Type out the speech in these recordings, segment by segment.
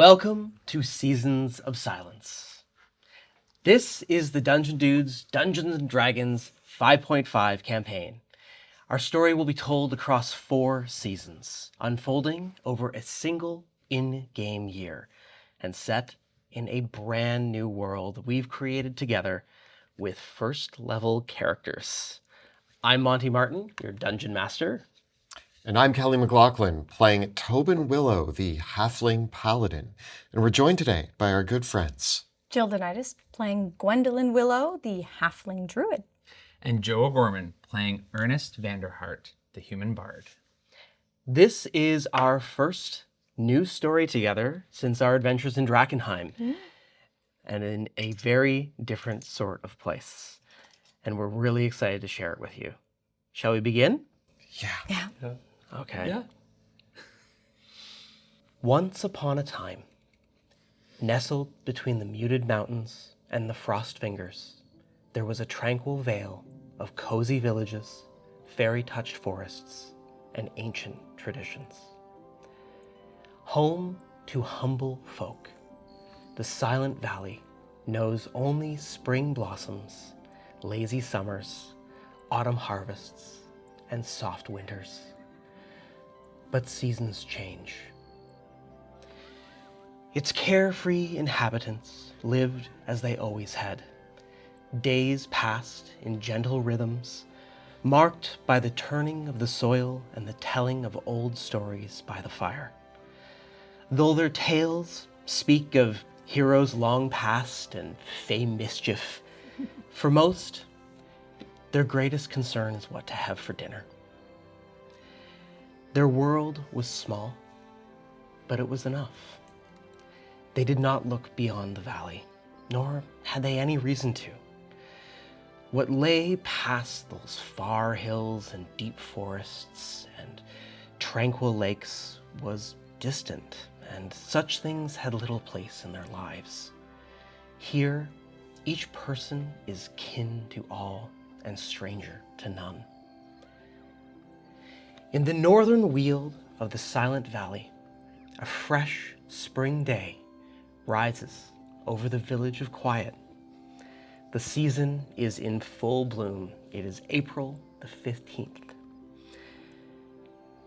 Welcome to Seasons of Silence. This is the Dungeon Dudes Dungeons & Dragons 5.5 campaign. Our story will be told across 4 seasons, unfolding over a single in-game year, and set in a brand new world we've created together with first-level characters. I'm Monty Martin, your Dungeon Master. And I'm Kelly McLaughlin, playing Tobin Willow, the Halfling Paladin. And we're joined today by our good friends. Jill Danaitis, playing Gwendolyn Willow, the Halfling Druid. And Joe O'Gorman, playing Ernest Vanderhart, the Human Bard. This is our first new story together since our adventures in Drakkenheim, and in a very different sort of place. And we're really excited to share it with you. Shall we begin? Yeah. Okay. Yeah. Once upon a time, nestled between the muted mountains and the frost fingers, there was a tranquil vale of cozy villages, fairy-touched forests, and ancient traditions. Home to humble folk, the Silent Valley knows only spring blossoms, lazy summers, autumn harvests, and soft winters. But seasons change. Its carefree inhabitants lived as they always had. Days passed in gentle rhythms, marked by the turning of the soil and the telling of old stories by the fire. Though their tales speak of heroes long past and fey mischief, for most, their greatest concern is what to have for dinner. Their world was small, but it was enough. They did not look beyond the valley, nor had they any reason to. What lay past those far hills and deep forests and tranquil lakes was distant, and such things had little place in their lives. Here, each person is kin to all and stranger to none. In the northern weald of the Silent Valley, a fresh spring day rises over the village of Quiet. The season is in full bloom. It is April the 15th.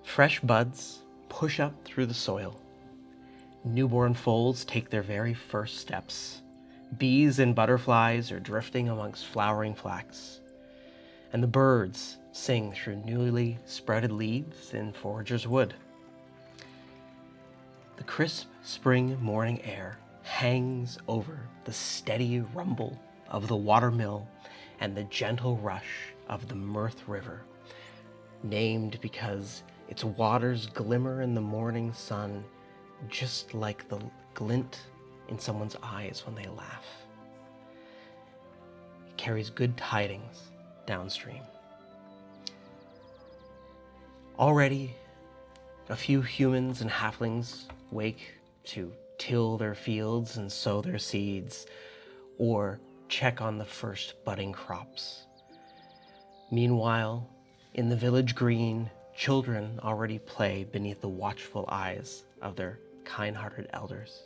Fresh buds push up through the soil. Newborn foals take their very first steps. Bees and butterflies are drifting amongst flowering flax. And the birds sing through newly spreaded leaves in Forager's Wood. The crisp spring morning air hangs over the steady rumble of the watermill and the gentle rush of the Mirth River, named because its waters glimmer in the morning sun just like the glint in someone's eyes when they laugh. It carries good tidings downstream. Already, a few humans and halflings wake to till their fields and sow their seeds, or check on the first budding crops. Meanwhile, in the village green, children already play beneath the watchful eyes of their kind-hearted elders.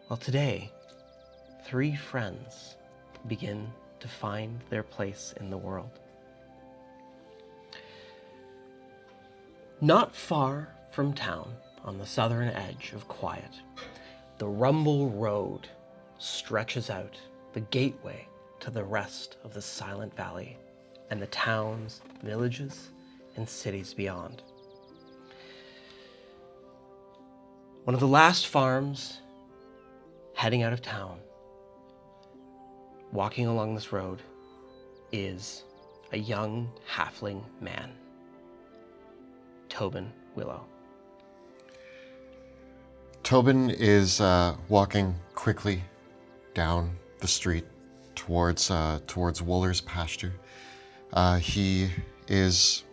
Well, today, 3 friends begin to find their place in the world. Not far from town, on the southern edge of Quiet, the Rumble Road stretches out, the gateway to the rest of the Silent Valley and the towns, villages, and cities beyond. One of the last farms heading out of town, walking along this road, is a young halfling man, Tobin Willow. Tobin is walking quickly down the street towards Wooler's pasture. He is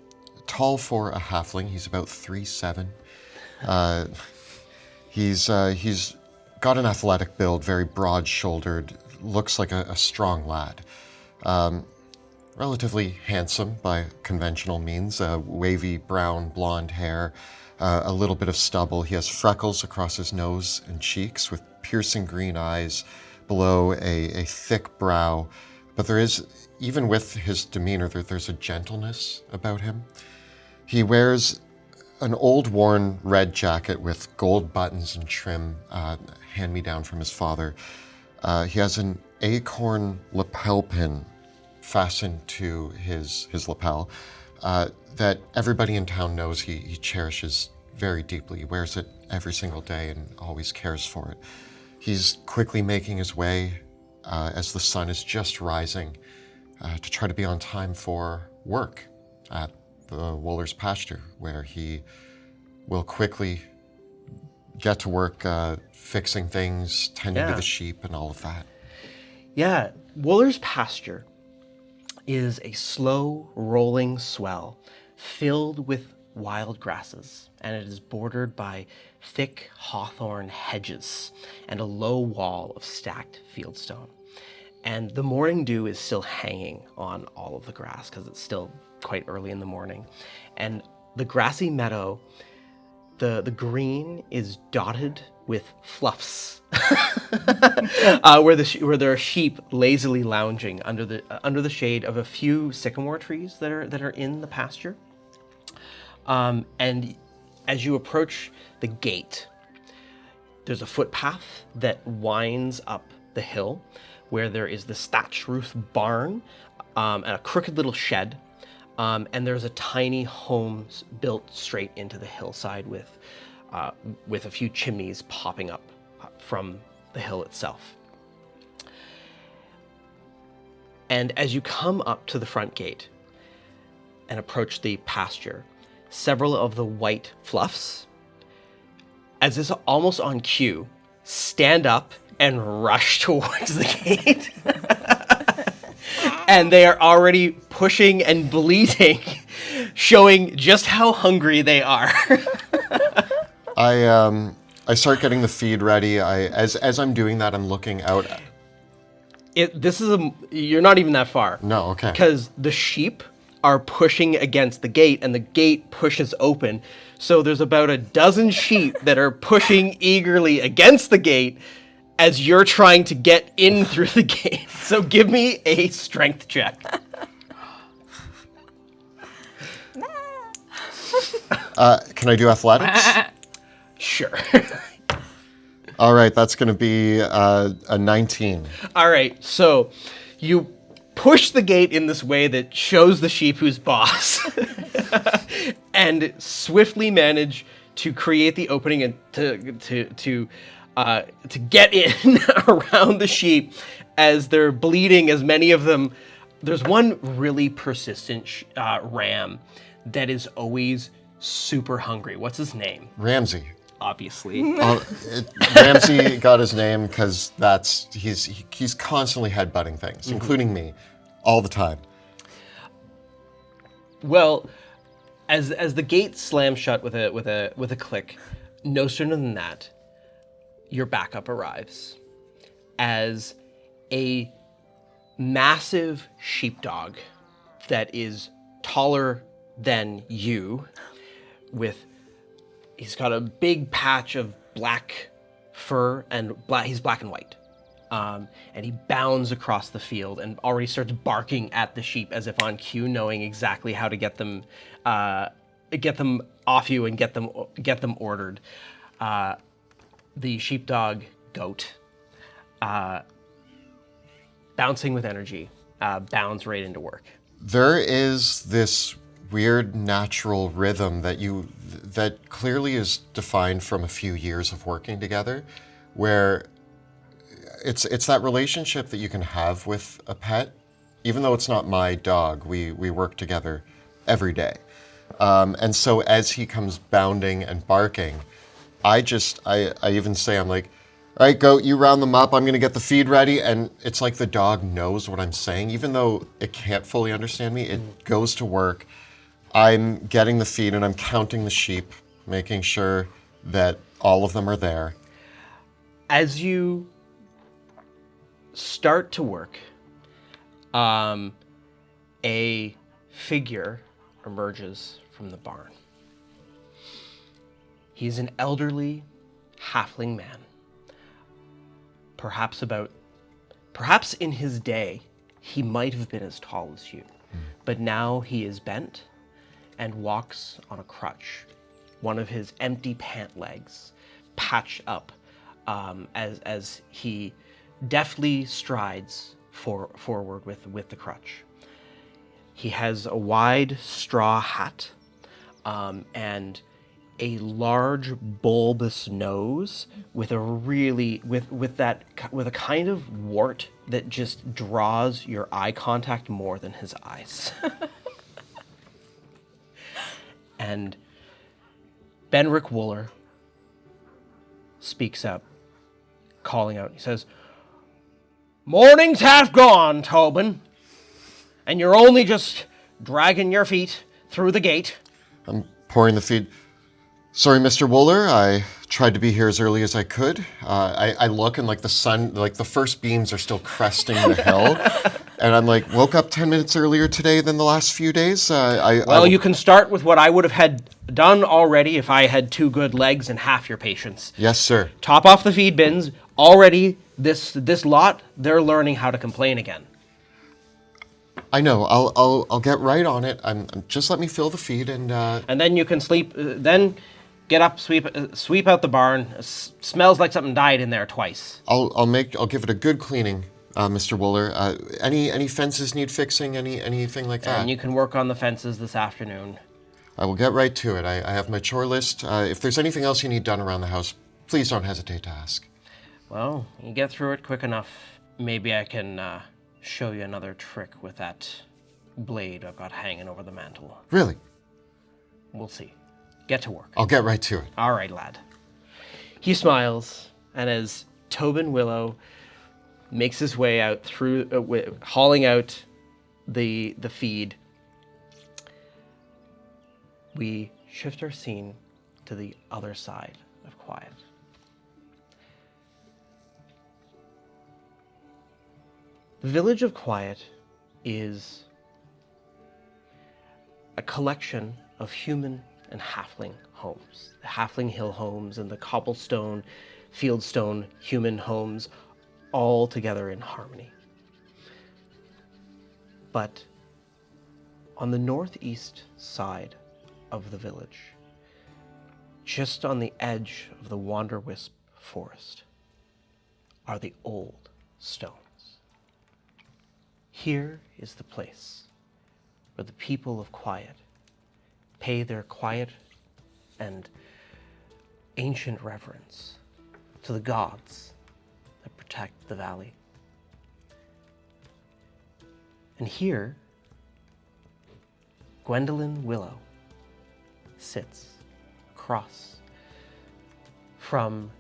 tall for a halfling. He's about 3'7". He's got an athletic build, very broad-shouldered, looks like a strong lad. relatively handsome by conventional means, wavy brown blonde hair, a little bit of stubble. He has freckles across his nose and cheeks with piercing green eyes below a thick brow. But there is, even with his demeanor, there's a gentleness about him. He wears an old worn red jacket with gold buttons and trim, hand-me-down from his father. He has an acorn lapel pin fastened to his lapel that everybody in town knows he cherishes very deeply. He wears it every single day and always cares for it. He's quickly making his way as the sun is just rising to try to be on time for work at the Wooler's pasture, where he will quickly get to work fixing things, tending to the sheep and all of that. Yeah, Wooler's pasture is a slow rolling swell filled with wild grasses, and it is bordered by thick hawthorn hedges and a low wall of stacked fieldstone. And the morning dew is still hanging on all of the grass because it's still quite early in the morning. And the grassy meadow, the green is dotted with fluffs, where there are sheep lazily lounging under the shade of a few sycamore trees that are in the pasture. And as you approach the gate, there's a footpath that winds up the hill, where there is the thatched roof barn and a crooked little shed. And there's a tiny home built straight into the hillside with a few chimneys popping up from the hill itself. And as you come up to the front gate and approach the pasture, several of the white fluffs, as is almost on cue, stand up and rush towards the gate. And they are already pushing and bleating, showing just how hungry they are. I start getting the feed ready. As I'm doing that, I'm looking out. You're not even that far. No, okay. Because the sheep are pushing against the gate, and the gate pushes open. So there's about a dozen sheep that are pushing eagerly against the gate as you're trying to get in through the gate. So give me a strength check. Can I do athletics? Sure. All right, that's going to be a 19. All right, so you push the gate in this way that shows the sheep who's boss, and swiftly manage to create the opening and to get in around the sheep as they're bleeding. As many of them, there's one really persistent ram that is always super hungry. What's his name? Ramsey. Obviously. Ramsey got his name because he's constantly headbutting things, including me, all the time. Well, as the gate slams shut with a click, no sooner than that, your backup arrives as a massive sheepdog that is taller than you, he's got a big patch of black fur and he's black and white. And he bounds across the field and already starts barking at the sheep as if on cue, knowing exactly how to get them off you and get them ordered. The sheepdog goat, bouncing with energy, bounds right into work. There is this weird natural rhythm that clearly is defined from a few years of working together, where it's that relationship that you can have with a pet. Even though it's not my dog, we work together every day. And so as he comes bounding and barking, I even say, I'm like, all right, goat, you round them up. I'm going to get the feed ready. And it's like the dog knows what I'm saying. Even though it can't fully understand me, it goes to work. I'm getting the feed and I'm counting the sheep, making sure that all of them are there. As you start to work, a figure emerges from the barn. He's an elderly halfling man. Perhaps in his day, he might have been as tall as you, but now he is bent and walks on a crutch, one of his empty pant legs patched up as he deftly strides forward with the crutch. He has a wide straw hat and a large bulbous nose with a kind of wart that just draws your eye contact more than his eyes. And Benrick Wooler speaks up, calling out. He says, "Morning's half gone, Tobin, and you're only just dragging your feet through the gate." I'm pouring the feed. Sorry, Mr. Wooler, I tried to be here as early as I could. I look and like the sun, like the first beams are still cresting the hill. And I'm like, woke up 10 minutes earlier today than the last few days. You can start with what I would have had done already if I had 2 good legs and half your patience. Yes, sir. Top off the feed bins. Already, this lot, they're learning how to complain again. I know. I'll get right on it. Just let me fill the feed and then you can sleep. Then get up, sweep out the barn. Smells like something died in there twice. I'll give it a good cleaning, Mr. Wooler. Any fences need fixing? Anything like that? And you can work on the fences this afternoon. I will get right to it. I have my chore list. If there's anything else you need done around the house, please don't hesitate to ask. Well, you get through it quick enough. Maybe I can show you another trick with that blade I've got hanging over the mantle. Really? We'll see. Get to work. I'll get right to it. All right, lad. He smiles, and as Tobin Willow makes his way out through, hauling out the feed, we shift our scene to the other side of Quiet. The village of Quiet is a collection of human and halfling homes. The halfling hill homes and the cobblestone, fieldstone human homes all together in harmony. But on the northeast side of the village, just on the edge of the Wanderwisp forest, are the old stones. Here is the place where the people of Quiet pay their quiet and ancient reverence to the gods that protect the valley. And here, Gwendolyn Willow sits across from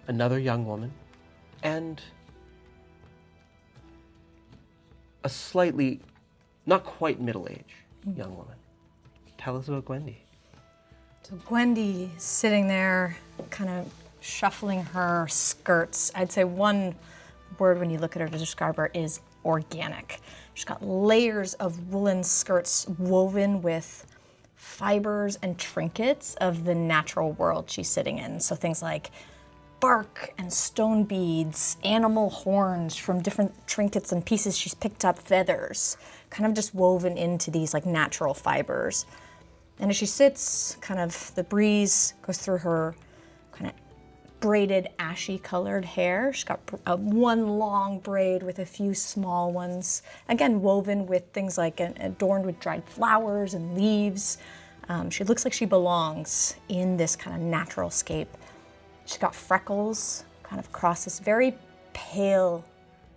another young woman and a slightly, not quite middle-aged young woman. Tell us about Gwendy. So Gwendy is sitting there, kind of shuffling her skirts. I'd say one word when you look at her to describe her is organic. She's got layers of woolen skirts woven with fibers and trinkets of the natural world she's sitting in. So things like bark and stone beads, animal horns from different trinkets and pieces she's picked up, feathers, kind of just woven into these like natural fibers. And as she sits, kind of the breeze goes through her kind of braided ashy colored hair. She's got one long braid with a few small ones, again woven with things like adorned with dried flowers and leaves. She looks like she belongs in this kind of natural scape. She's got freckles kind of across this very pale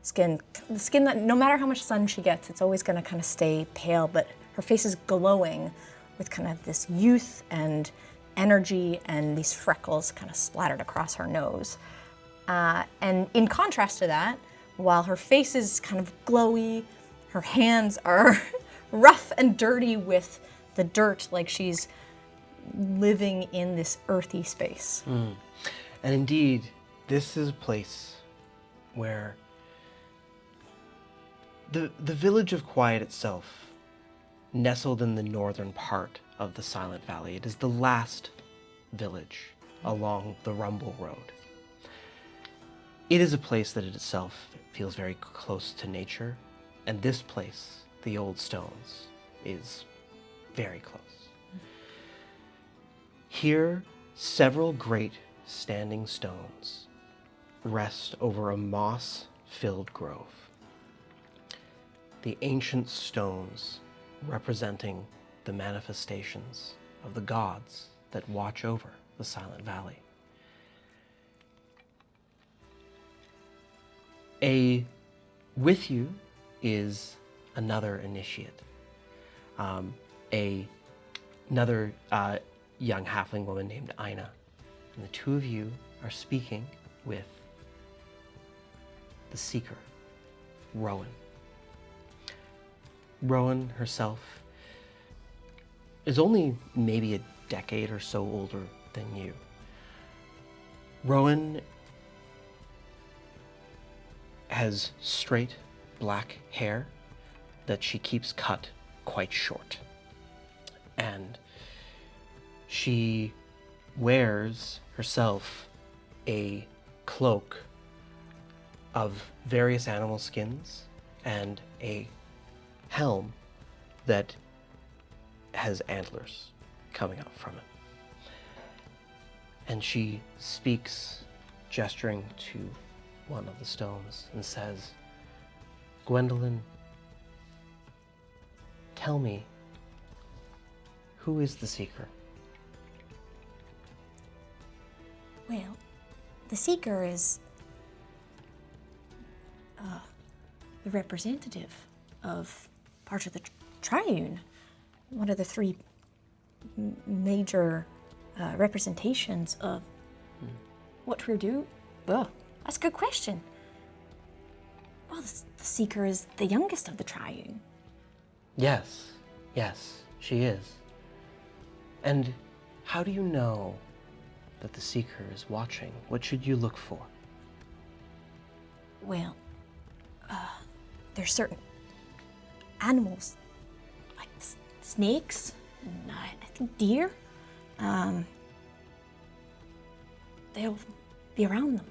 skin. The skin that no matter how much sun she gets, it's always gonna kind of stay pale, but her face is glowing with kind of this youth and energy and these freckles kind of splattered across her nose. And in contrast to that, while her face is kind of glowy, her hands are rough and dirty with the dirt, like she's living in this earthy space. And indeed, this is a place where The village of Quiet itself, nestled in the northern part of the Silent Valley, it is the last village along the Rumble Road. It is a place that it itself feels very close to nature, and this place, the Old Stones, is very close. Here, several great standing stones rest over a moss-filled grove. The ancient stones representing the manifestations of the gods that watch over the Silent Valley. With you is another initiate, another young halfling woman named Ina, and the two of you are speaking with the Seeker, Rowan. Rowan herself is only maybe a decade or so older than you. Rowan has straight black hair that she keeps cut quite short. And she wears herself a cloak of various animal skins and a helm that has antlers coming up from it. And she speaks, gesturing to one of the stones, and says, "Gwendolyn, tell me, who is the Seeker?" Well, the Seeker is the representative of part of the Triune, one of the three major representations of what we do. Well, that's a good question. Well, the Seeker is the youngest of the Triune. Yes, she is. And how do you know that the Seeker is watching? What should you look for? Well, there's certain animals, like snakes, and I think deer. They'll be around them,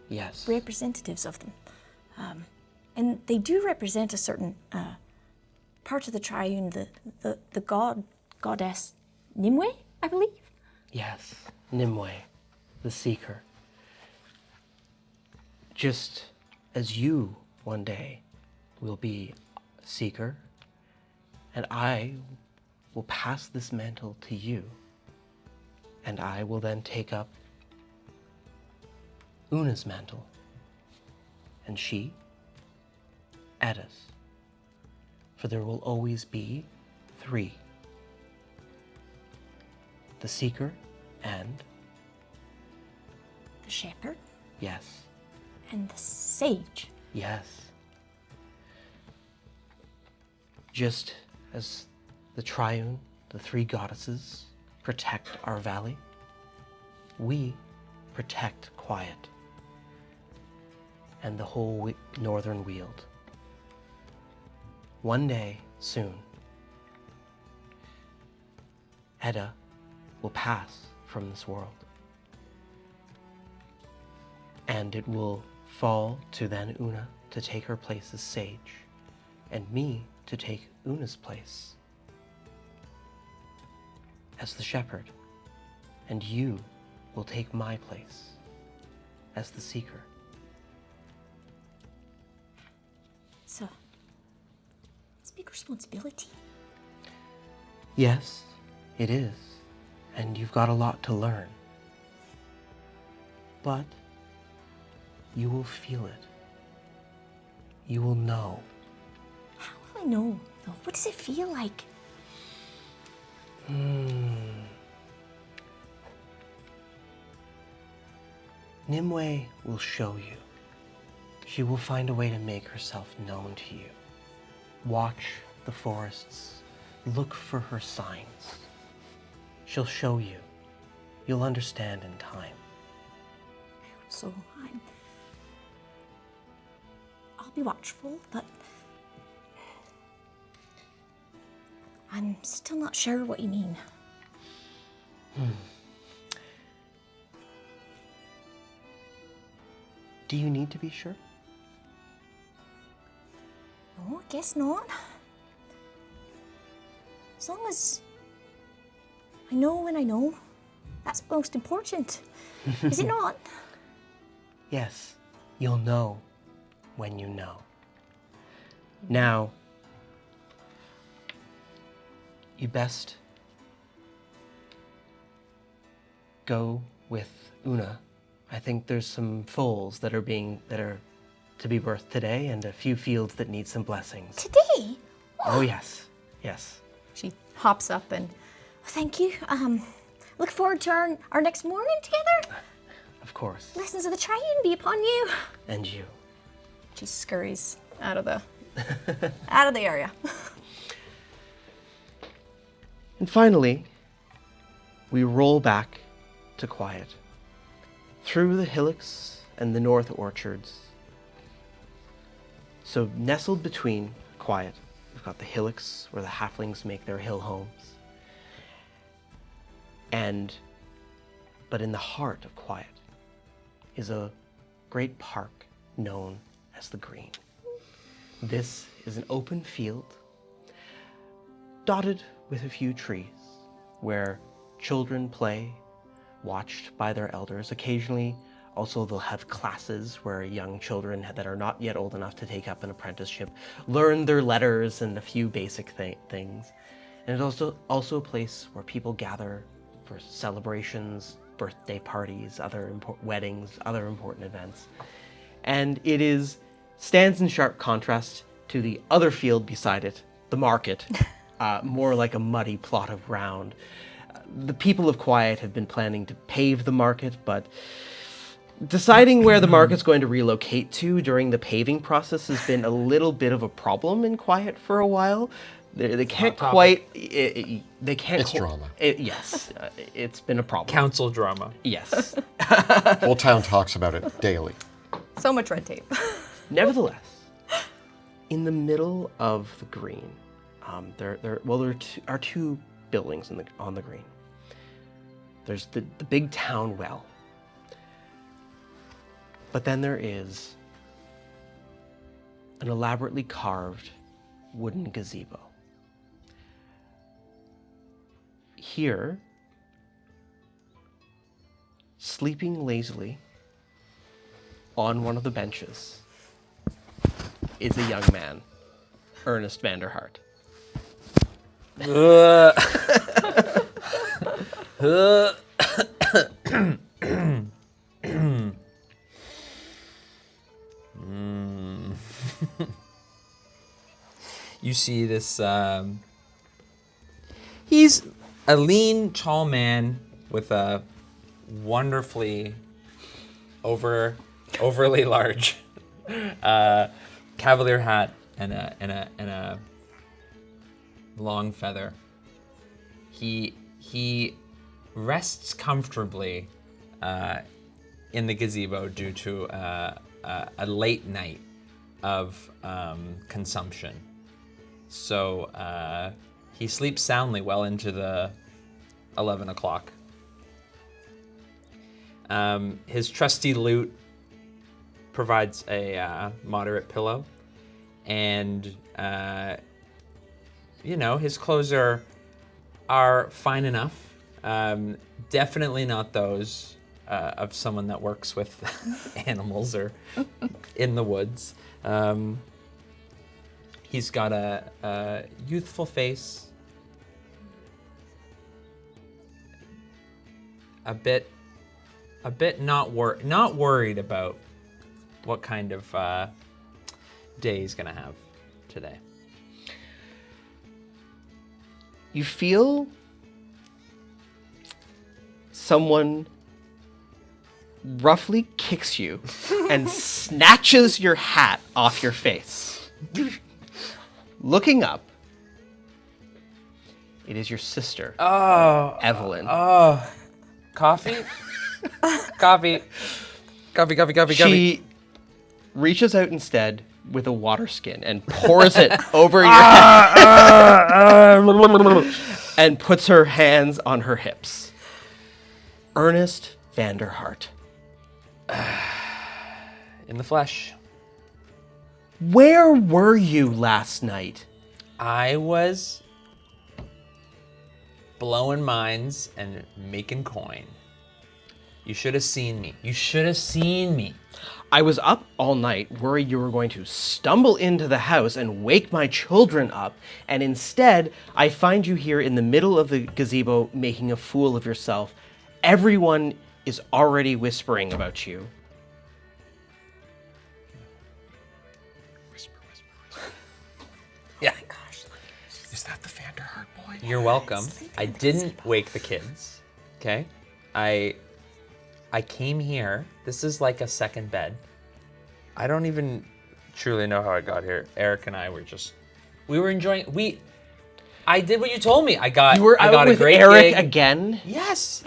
Yes. representatives of them. And they do represent a certain part of the Triune, the goddess Nimue, I believe. Yes, Nimue, the Seeker. Just as you one day will be Seeker, and I will pass this mantle to you, and I will then take up Una's mantle, and she, Edda's. For there will always be three. The Seeker and, The shepherd yes, and the sage. yes. Just as the Triune, the three goddesses, protect our valley, we protect Quiet and the whole northern Weald. One day, soon, Edda will pass from this world. And it will fall to then Una to take her place as sage, and me to take Una's place as the shepherd, and you will take my place as the Seeker. It's a big responsibility. Yes, it is, and you've got a lot to learn. But you will feel it. You will know. How will I know, though? What does it feel like? Nimue will show you. She will find a way to make herself known to you. Watch the forests. Look for her signs. She'll show you. You'll understand in time. So I'll be watchful, but I'm still not sure what you mean. Do you need to be sure? No, I guess not. As long as I know when I know, that's most important. Is it not? Yes, you'll know when you know. Now, you best go with Una. I think there's some foals that are to be birthed today, and a few fields that need some blessings. Today? Oh yes, yes. She hops up and, thank you. Look forward to our next morning together. Of course. Blessings of the Triune be upon you. And you. She scurries out of the out of the area. And finally, we roll back to quiet. Through the hillocks and the north orchards. So nestled between quiet, we've got the hillocks where the halflings make their hill homes. But in the heart of quiet is a great park known as the Green. This is an open field dotted with a few trees where children play, watched by their elders. Occasionally, also they'll have classes where young children that are not yet old enough to take up an apprenticeship learn their letters and a few basic things. And it's also a place where people gather for celebrations, birthday parties, weddings, other important events. And it stands in sharp contrast to the other field beside it, the market, more like a muddy plot of ground. The people of Quiet have been planning to pave the market, but deciding where the market's going to relocate to during the paving process has been a little bit of a problem in Quiet for a while. They can't quite. They can't. It's drama. Yes, it's been a problem. Council drama. Yes. Whole town talks about it daily. So much red tape. Nevertheless, in the middle of the Green, there are two buildings on the Green. There's the big town well, but then there is an elaborately carved wooden gazebo. Here, sleeping lazily on one of the benches, is a young man, Ernest Vanderhart. You see this, he's a lean, tall man with a wonderfully overly large cavalier hat and a long feather. He rests comfortably in the gazebo due to a late night of consumption. So he sleeps soundly well into the 11 o'clock. His trusty lute provides a moderate pillow, and his clothes are fine enough. Definitely not those of someone that works with animals or in the woods. He's got a youthful face, a bit not worried about what kind of day he's gonna have today. You feel someone roughly kicks you and snatches your hat off your face. Looking up, it is your sister, Evelyn. Coffee? Coffee. She reaches out instead. with a water skin and pours it over your head and puts her hands on her hips. Ernest Vanderhart. In the flesh. Where were you last night? I was blowing mines and making coin. You should have seen me. You should have seen me. I was up all night worried you were going to stumble into the house and wake my children up, and instead, I find you here in the middle of the gazebo making a fool of yourself. Everyone is already whispering about you. Whisper. Yeah. Is that the Vanderhart boy? You're welcome. I didn't wake the kids. Okay? I came here. This is like a second bed. I don't even truly know how I got here. Eric and I we were enjoying. I did what you told me. I got with a great Eric gig. again? Yes,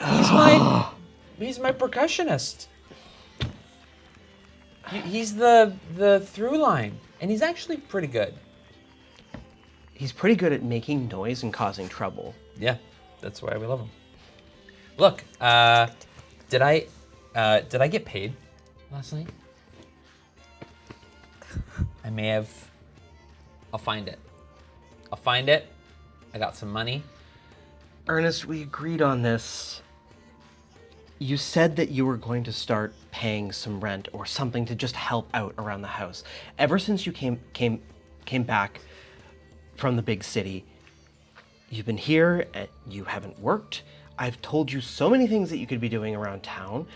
he's my percussionist. He's the through line, and he's actually pretty good. He's pretty good at making noise and causing trouble. Yeah, that's why we love him. Look, did I get paid last night? I may have. I'll find it. I got some money. Ernest, we agreed on this. You said that you were going to start paying some rent or something to just help out around the house. Ever since you came back from the big city, you've been here and you haven't worked. I've told you so many things that you could be doing around town.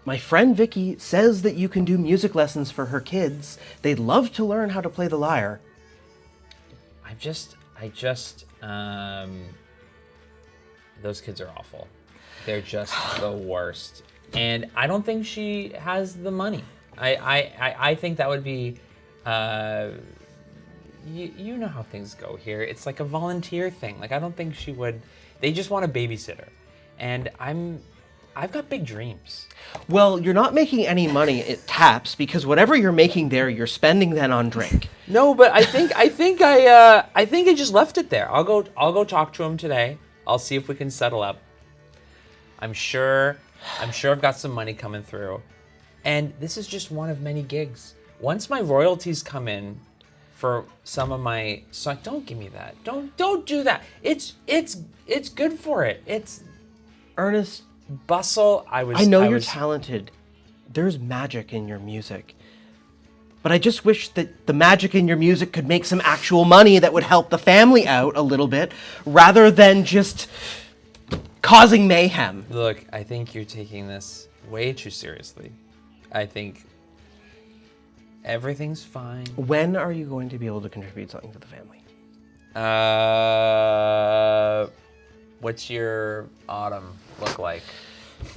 My friend Vicky says that you can do music lessons for her kids. They'd love to learn how to play the lyre. Those kids are awful. They're just the worst. And I don't think she has the money. I think that would be, you know how things go here. It's like a volunteer thing. Like, I don't think she would, they just want a babysitter. And I've got big dreams. Well, you're not making any money at Taps because whatever you're making there, you're spending then on drink. No, but I think I just left it there. I'll go talk to him today. I'll see if we can settle up. I'm sure I've got some money coming through. And this is just one of many gigs. Once my royalties come in for some of my songs, don't give me that. Don't do that. It's good for it. It's Ernest, bustle. I know you're talented. There's magic in your music. But I just wish that the magic in your music could make some actual money that would help the family out a little bit, rather than just causing mayhem. Look, I think you're taking this way too seriously. I think everything's fine. When are you going to be able to contribute something to the family? What's your autumn look like?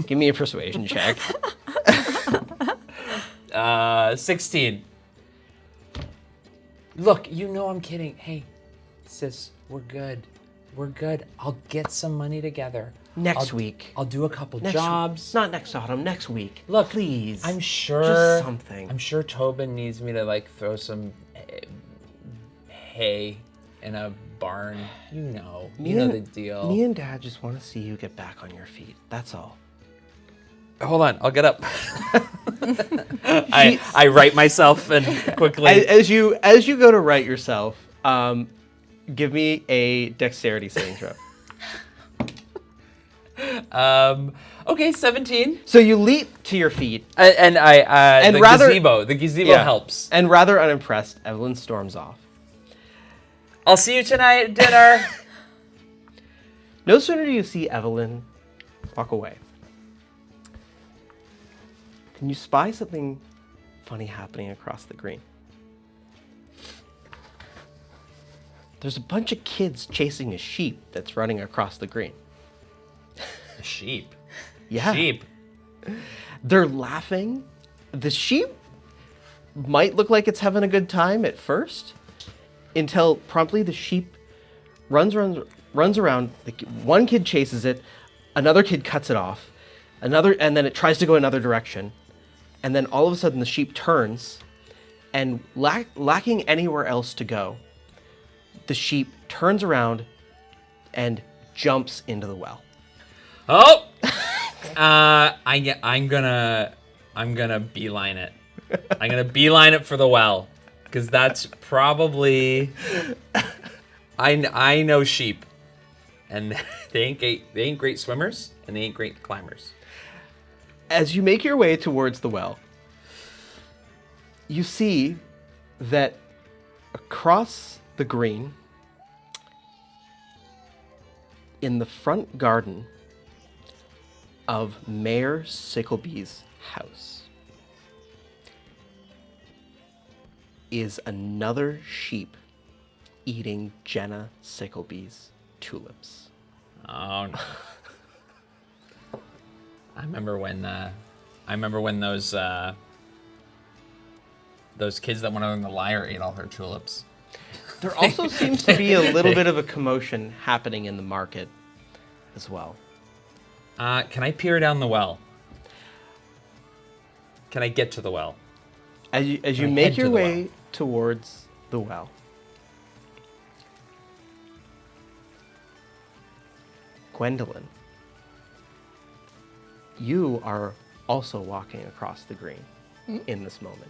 Give me a persuasion check. 16. Look, you know I'm kidding. Hey, sis, we're good. We're good. I'll get some money together. Next week. I'll do a couple jobs. Not next autumn, next week. Look, please. I'm sure. Just something. I'm sure Tobin needs me to like throw some hay in a barn. You know the deal. Me and Dad just want to see you get back on your feet. That's all. Hold on, I'll get up. I write myself and quickly. As you go to write yourself, give me a dexterity saving throw. Okay, 17. So you leap to your feet, the gazebo helps. And rather unimpressed, Evelyn storms off. I'll see you tonight at dinner. No sooner do you see Evelyn walk away than you spy something funny happening across the green. There's a bunch of kids chasing a sheep that's running across the green. A sheep? Yeah. Sheep? They're laughing. The sheep might look like it's having a good time at first, until promptly the sheep runs around. One kid chases it, Another kid cuts it off. And then it tries to go another direction. And then all of a sudden the sheep turns, and lacking anywhere else to go, the sheep turns around and jumps into the well. Oh! I'm gonna beeline it. I'm gonna beeline it for the well, because that's probably. I know sheep, and they ain't great swimmers, and they ain't great climbers. As you make your way towards the well, you see that across the green, in the front garden of Mayor Sickleby's house, is another sheep eating Jenna Sickleby's tulips. Oh no. I remember when those kids that went on the lyre ate all her tulips. There also seems to be a little bit of a commotion happening in the market as well. Can I peer down the well? Can I get to the well? As you Can I make head your to the way well? towards the well, Gwendolyn, you are also walking across the green in this moment.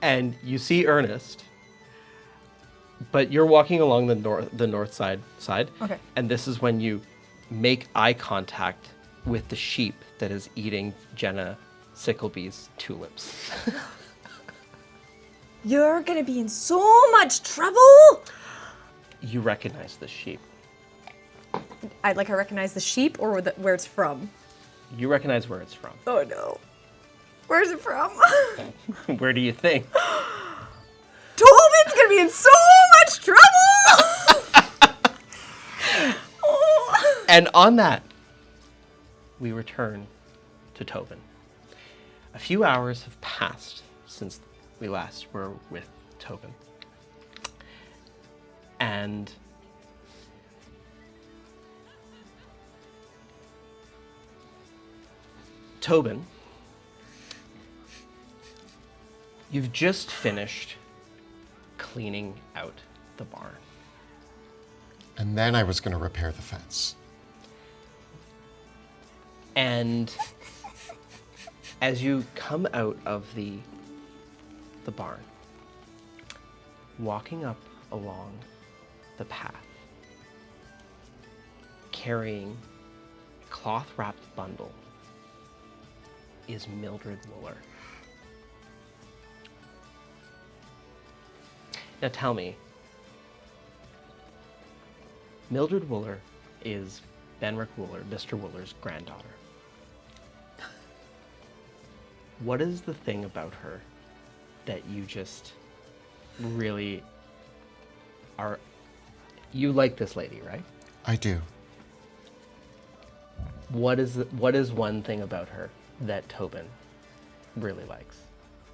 And you see Ernest, but you're walking along the north side. Okay. And this is when you make eye contact with the sheep that is eating Jenna Sickleby's tulips. You're gonna be in so much trouble! You recognize the sheep. I recognize the sheep or where it's from. You recognize where it's from. Oh no. Where's it from? Where do you think? Tobin's gonna be in so much trouble! Oh. And on that, we return to Tobin. A few hours have passed since we last were with Tobin. And Tobin, you've just finished cleaning out the barn. And then I was going to repair the fence. And as you come out of the barn, walking up along the path, carrying a cloth-wrapped bundle, is Mildred Wooler. Now tell me, Mildred Wooler is Benrick Wooler, Mr. Wooler's granddaughter. What is the thing about her that you just really are... You like this lady, right? I do. What is one thing about her that Tobin really likes?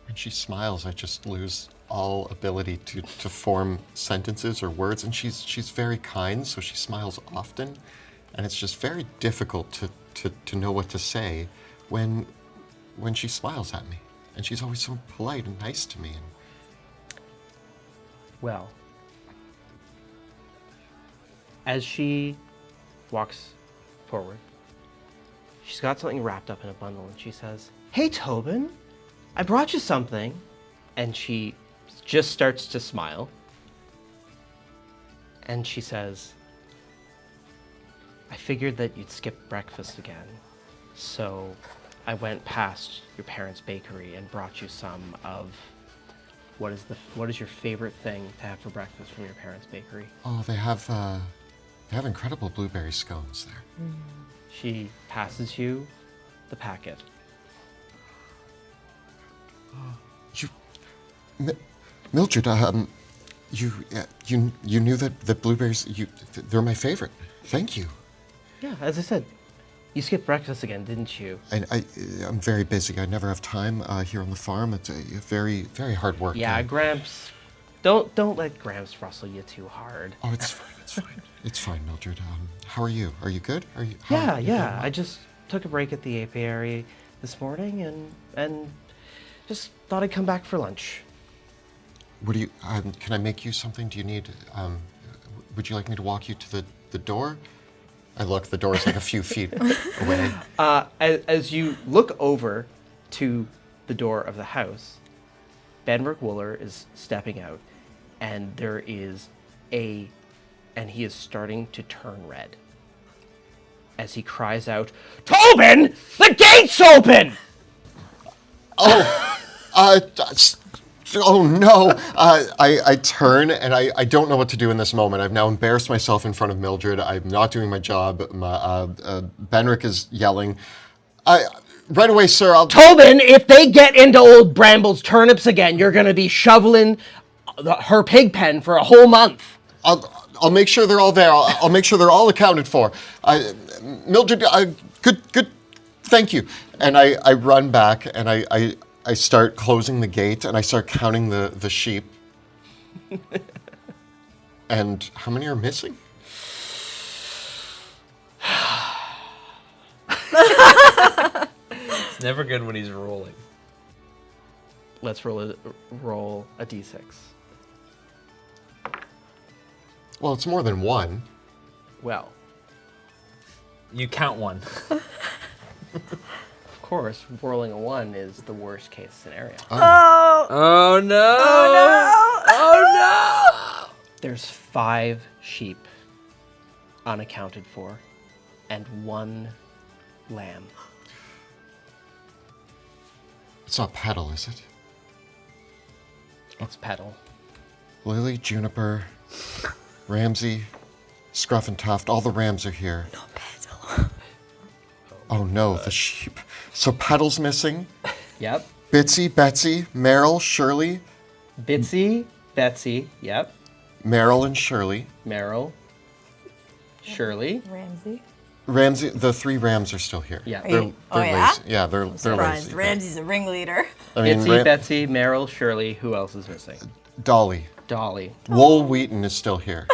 When she smiles, I just lose all ability to form sentences or words. And she's very kind, so she smiles often. And it's just very difficult to know what to say when she smiles at me. And she's always so polite and nice to me. Well, as she walks forward, she's got something wrapped up in a bundle, and she says, "Hey, Tobin, I brought you something." And she just starts to smile. And she says, "I figured that you'd skip breakfast again, so I went past your parents' bakery and brought you some of what is your favorite thing to have for breakfast from your parents' bakery?" Oh, they have incredible blueberry scones there. She passes you the packet. Mildred, you knew that blueberries, they're my favorite. Thank you. Yeah, as I said, you skipped breakfast again, didn't you? I'm very busy. I never have time here on the farm. It's a very, very hard work. Yeah, Gramps Don't let Gramps rustle you too hard. Oh, it's fine. It's fine. It's fine, Mildred. How are you? Are you good? Are you? Yeah. I just took a break at the apiary this morning and just thought I'd come back for lunch. What do you? Can I make you something? Do you need? Would you like me to walk you to the door? I look. The door is like a few feet away. As you look over to the door of the house, Benrick Wooler is stepping out, and there is and he is starting to turn red as he cries out, "Tobin, the gate's open!" Oh no! I turn and I don't know what to do in this moment. I've now embarrassed myself in front of Mildred. I'm not doing my job. Benrick is yelling. Right away, sir. Tobin, if they get into old Bramble's turnips again, you're gonna be shoveling her pig pen for a whole month. I'll make sure they're all there. I'll make sure they're all accounted for. Mildred, good. Thank you. And I run back and I start closing the gate and I start counting the sheep. And how many are missing? It's never good when he's rolling. Let's roll a d6. Well, it's more than one. Well, You count one. of course, rolling a 1 is the worst case scenario. Oh no! Oh no! There's 5 sheep unaccounted for and 1 lamb. It's not Petal, is it? It's Petal. Lily, Juniper, Ramsey, Scruff and Tuft, all the rams are here. No Petal. Oh no, the sheep. So Petal's missing. Yep. Bitsy, Betsy, Meryl, Shirley. Bitsy, Betsy, yep. Meryl and Shirley. Meryl, Shirley. Ramsey, the 3 rams are still here. Yeah. They're Oh, yeah? lazy. Yeah, they're Surprised. lazy. Ramsey's a ringleader. I mean, Bitsy, Betsy, Meryl, Shirley. Who else is missing? Dolly. Dolly. Wool Wheaton is still here.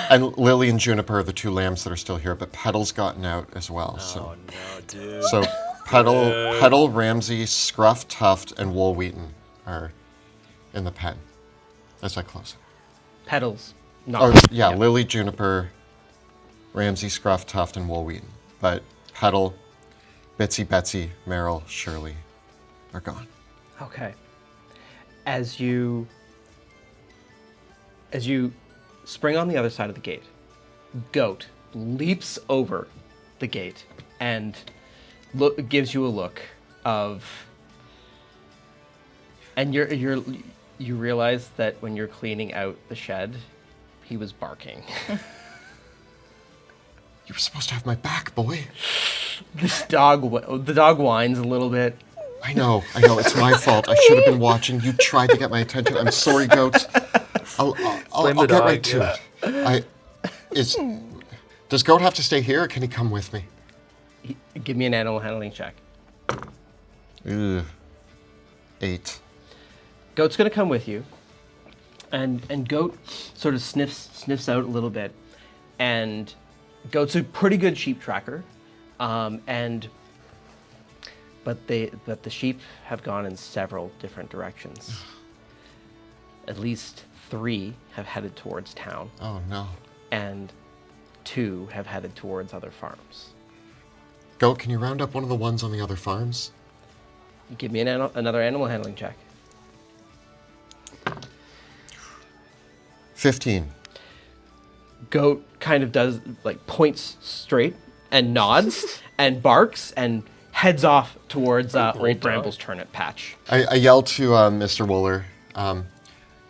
And Lily and Juniper are the 2 lambs that are still here, but Petal's gotten out as well. Oh no, dude. So Petal, Ramsey, Scruff, Tuft, and Wool Wheaton are in the pen as I close it. Petals. Not. Oh, yeah, Yep. Lily, Juniper, Ramsey, Scruff, Tuft, and Wool Wheaton. But Petal, Bitsy, Betsy, Meryl, Shirley are gone. Okay. As you spring on the other side of the gate, Goat leaps over the gate and gives you a look of, and you realize that when you're cleaning out the shed, he was barking. You were supposed to have my back, boy. The dog whines a little bit. I know, it's my fault. I should have been watching. You tried to get my attention. I'm sorry, Goat. I'll the get dog, right to it. Does Goat have to stay here, or can he come with me? Give me an animal handling check. Ugh. 8. Goat's gonna come with you, and Goat sort of sniffs out a little bit, and Goat's a pretty good sheep tracker, but the sheep have gone in several different directions. At least 3 have headed towards town, Oh, no. and 2 have headed towards other farms. Goat, can you round up one of the ones on the other farms? Give me another animal handling check. 15. Goat kind of does, like, points straight and nods and barks and heads off towards Old Bramble's turnip patch. I yell to Mr. Wooler.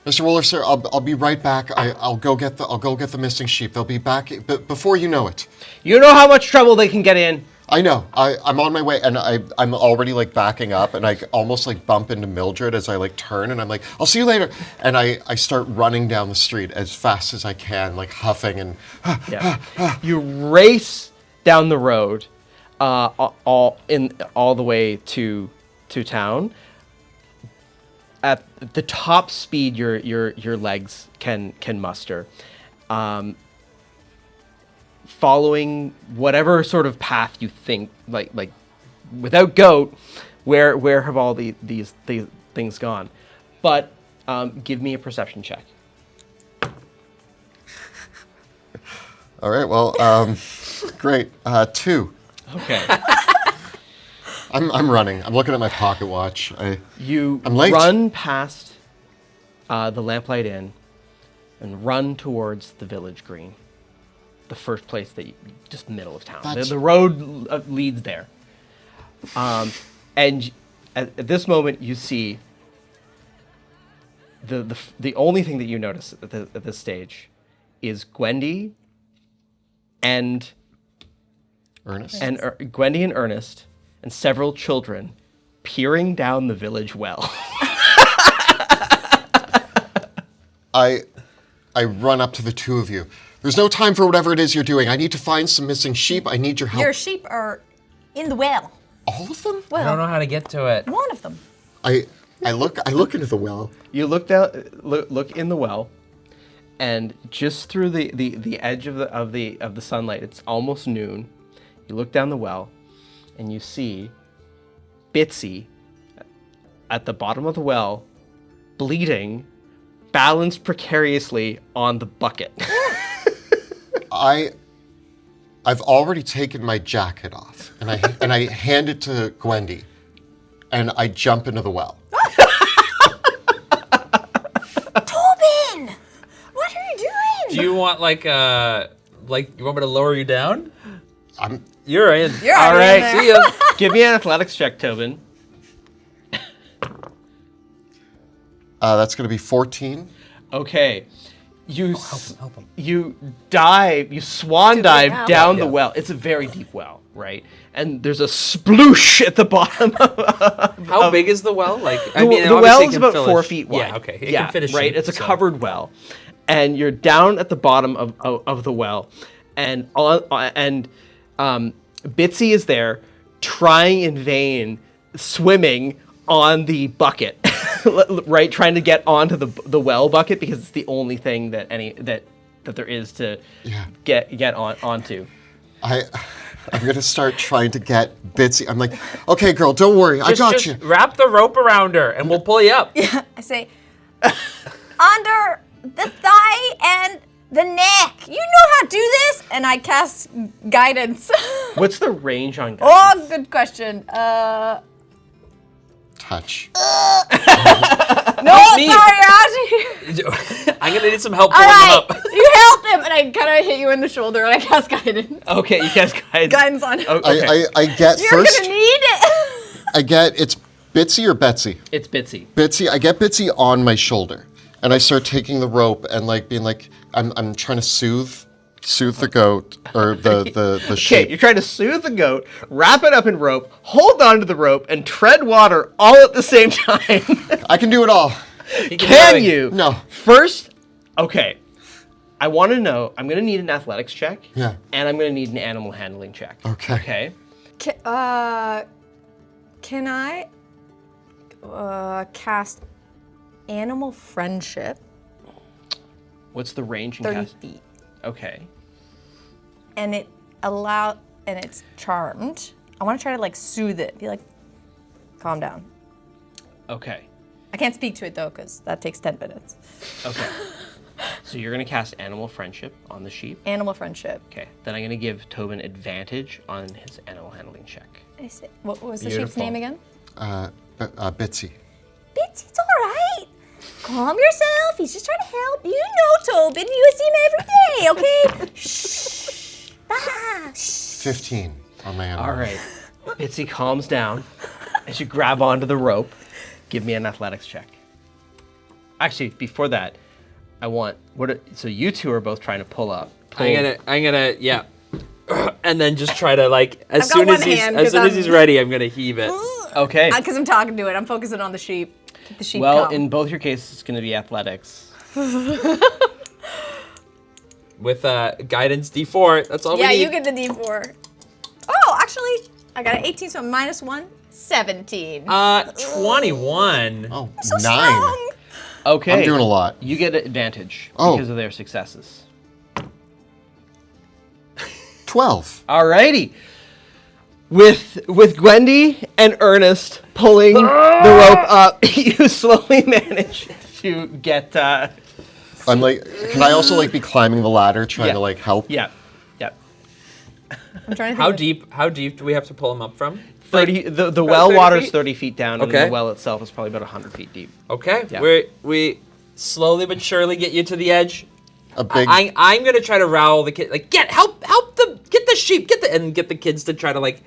Mr. Wooler, sir, I'll be right back. I'll go get the missing sheep. They'll be back before you know it. You know how much trouble they can get in. I know. I'm on my way, and I'm already like backing up, and I almost like bump into Mildred as I like turn, and I'm like, I'll see you later. And I start running down the street as fast as I can, like huffing and. Yeah. You race down the road, all the way to town. at the top speed your legs can muster, following whatever sort of path you think, like without goat, where have all these things gone? But give me a perception check. All right, well, great. 2. Okay. I'm running. I'm looking at my pocket watch. I'm late. Run past the Lamplight Inn and run towards the village green. The first place just middle of town. The road leads there. And at this moment, you see the only thing that you notice at this stage is Gwendy and Ernest? Gwendy and Ernest and several children peering down the village well. I run up to the two of you. There's no time for whatever it is you're doing. I need to find some missing sheep. I need your help. Your sheep are in the well. All of them? I don't know how to get to it. One of them. I look into the well. You look in the well, and just through the edge of the sunlight, it's almost noon. You look down the well, and you see Bitsy at the bottom of the well, bleeding, balanced precariously on the bucket. I've already taken my jacket off, and I hand it to Gwendy, and I jump into the well. Tobin! What are you doing? Do you want you want me to lower you down? I'm You're in. You're All already in right, there. see ya. Give me an athletics check, Tobin. That's going to be 14. Okay. Help him. You dive, you swan Deep dive well. down Yeah. the well. It's a very deep well, right? And there's a sploosh at the bottom. How big is the well? The obviously well it is can about fill 4 feet wide. Yeah, okay. It can fit a sheep. right. It's a so- covered well, and you're down at the bottom of the well, and Bitsy is there, trying in vain, swimming on the bucket, right? Trying to get onto the well bucket because it's the only thing that there is to get onto. I'm going to start trying to get Bitsy. I'm like, okay, girl, don't worry. I got Just you. wrap the rope around her and we'll pull you up. I say, under the thigh and the neck. You know how to do this? And I cast guidance. What's the range on guys? Oh, good question. Touch. No, me. sorry, you're out of here. I'm gonna need some help All pulling right, them up. you helped him, and I kind of hit you in the shoulder, and I cast guidance. Okay, you guys Guidance on him. Okay. I get You're first. gonna need it. I get it's Bitsy or Betsy. It's Bitsy. Bitsy. I get Bitsy on my shoulder, and I start taking the rope and being like, I'm trying to soothe the goat or the Okay, sheep. you're trying to soothe the goat, wrap it up in rope, hold on to the rope, and tread water all at the same time. I can do it all. Can you? No. First, okay. I want to know. I'm gonna need an athletics check. Yeah. And I'm gonna need an animal handling check. Okay. Okay. Can I cast animal friendship? What's the range in 30 cast? feet. Okay. And it's charmed. I want to try to soothe it. Be like, calm down. Okay. I can't speak to it though, because that takes 10 minutes. Okay. So you're gonna cast animal friendship on the sheep. Animal friendship. Okay. Then I'm gonna give Tobin advantage on his animal handling check. What was the sheep's Beautiful. name again? Bitsy. Bitsy, it's all right. Calm yourself. He's just trying to help. You know, Tobin. You see him every day, okay? Shh. Ah, shh. 15 on my animal. All right. Bitsy calms down as you grab onto the rope. Give me an athletics check. Actually, before that, I want so you two are both trying to pull up. I'm gonna yeah. And then just try to as I've got soon as one hand, as 'cause soon as I'm- he's ready, I'm gonna heave it. Okay. Because I'm talking to it. I'm focusing on the sheep. Keep the sheep Well, calm. in both your cases, it's going to be athletics. With guidance D4. That's all yeah, we need. you get the D4. Oh, actually, I got an 18, so minus 1. 17. 21. Oh, So 9. strong. Okay. I'm doing a lot. You get advantage Oh. because of their successes. 12. Alrighty. With Gwendy and Ernest pulling the rope up, you slowly manage to get. I'm like, can I also like be climbing the ladder, trying Yeah. to like help? Yeah. I'm trying to think How of- deep? How deep do we have to pull him up from? 30. The about well 30 water's feet? 30 feet down, and Okay. the well itself is probably about 100 feet deep. Okay. Yeah. We slowly but surely get you to the edge. A big. I'm gonna try to rowel the kid. Like, help the sheep. Get the kids to try to like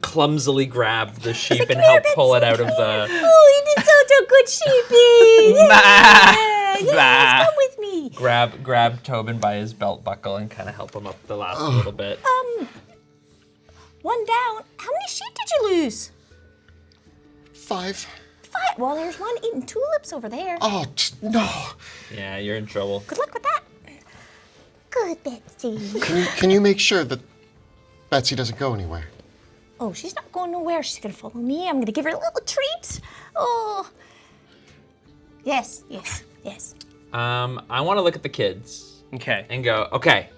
clumsily grab the sheep and help pull it out of the. Oh, you did such a good sheepy. Yes, come with me. Grab Tobin by his belt buckle and kind of help him up the last little bit. One down. How many sheep did you lose? 5. 5. Well, there's one eating tulips over there. Oh, no. Yeah, you're in trouble. Good luck with that. Good, Betsy. Can you make sure that Betsy doesn't go anywhere? Oh, she's not going nowhere. She's gonna follow me. I'm gonna give her a little treat. Oh. Yes. I want to look at the kids Okay. and go, okay,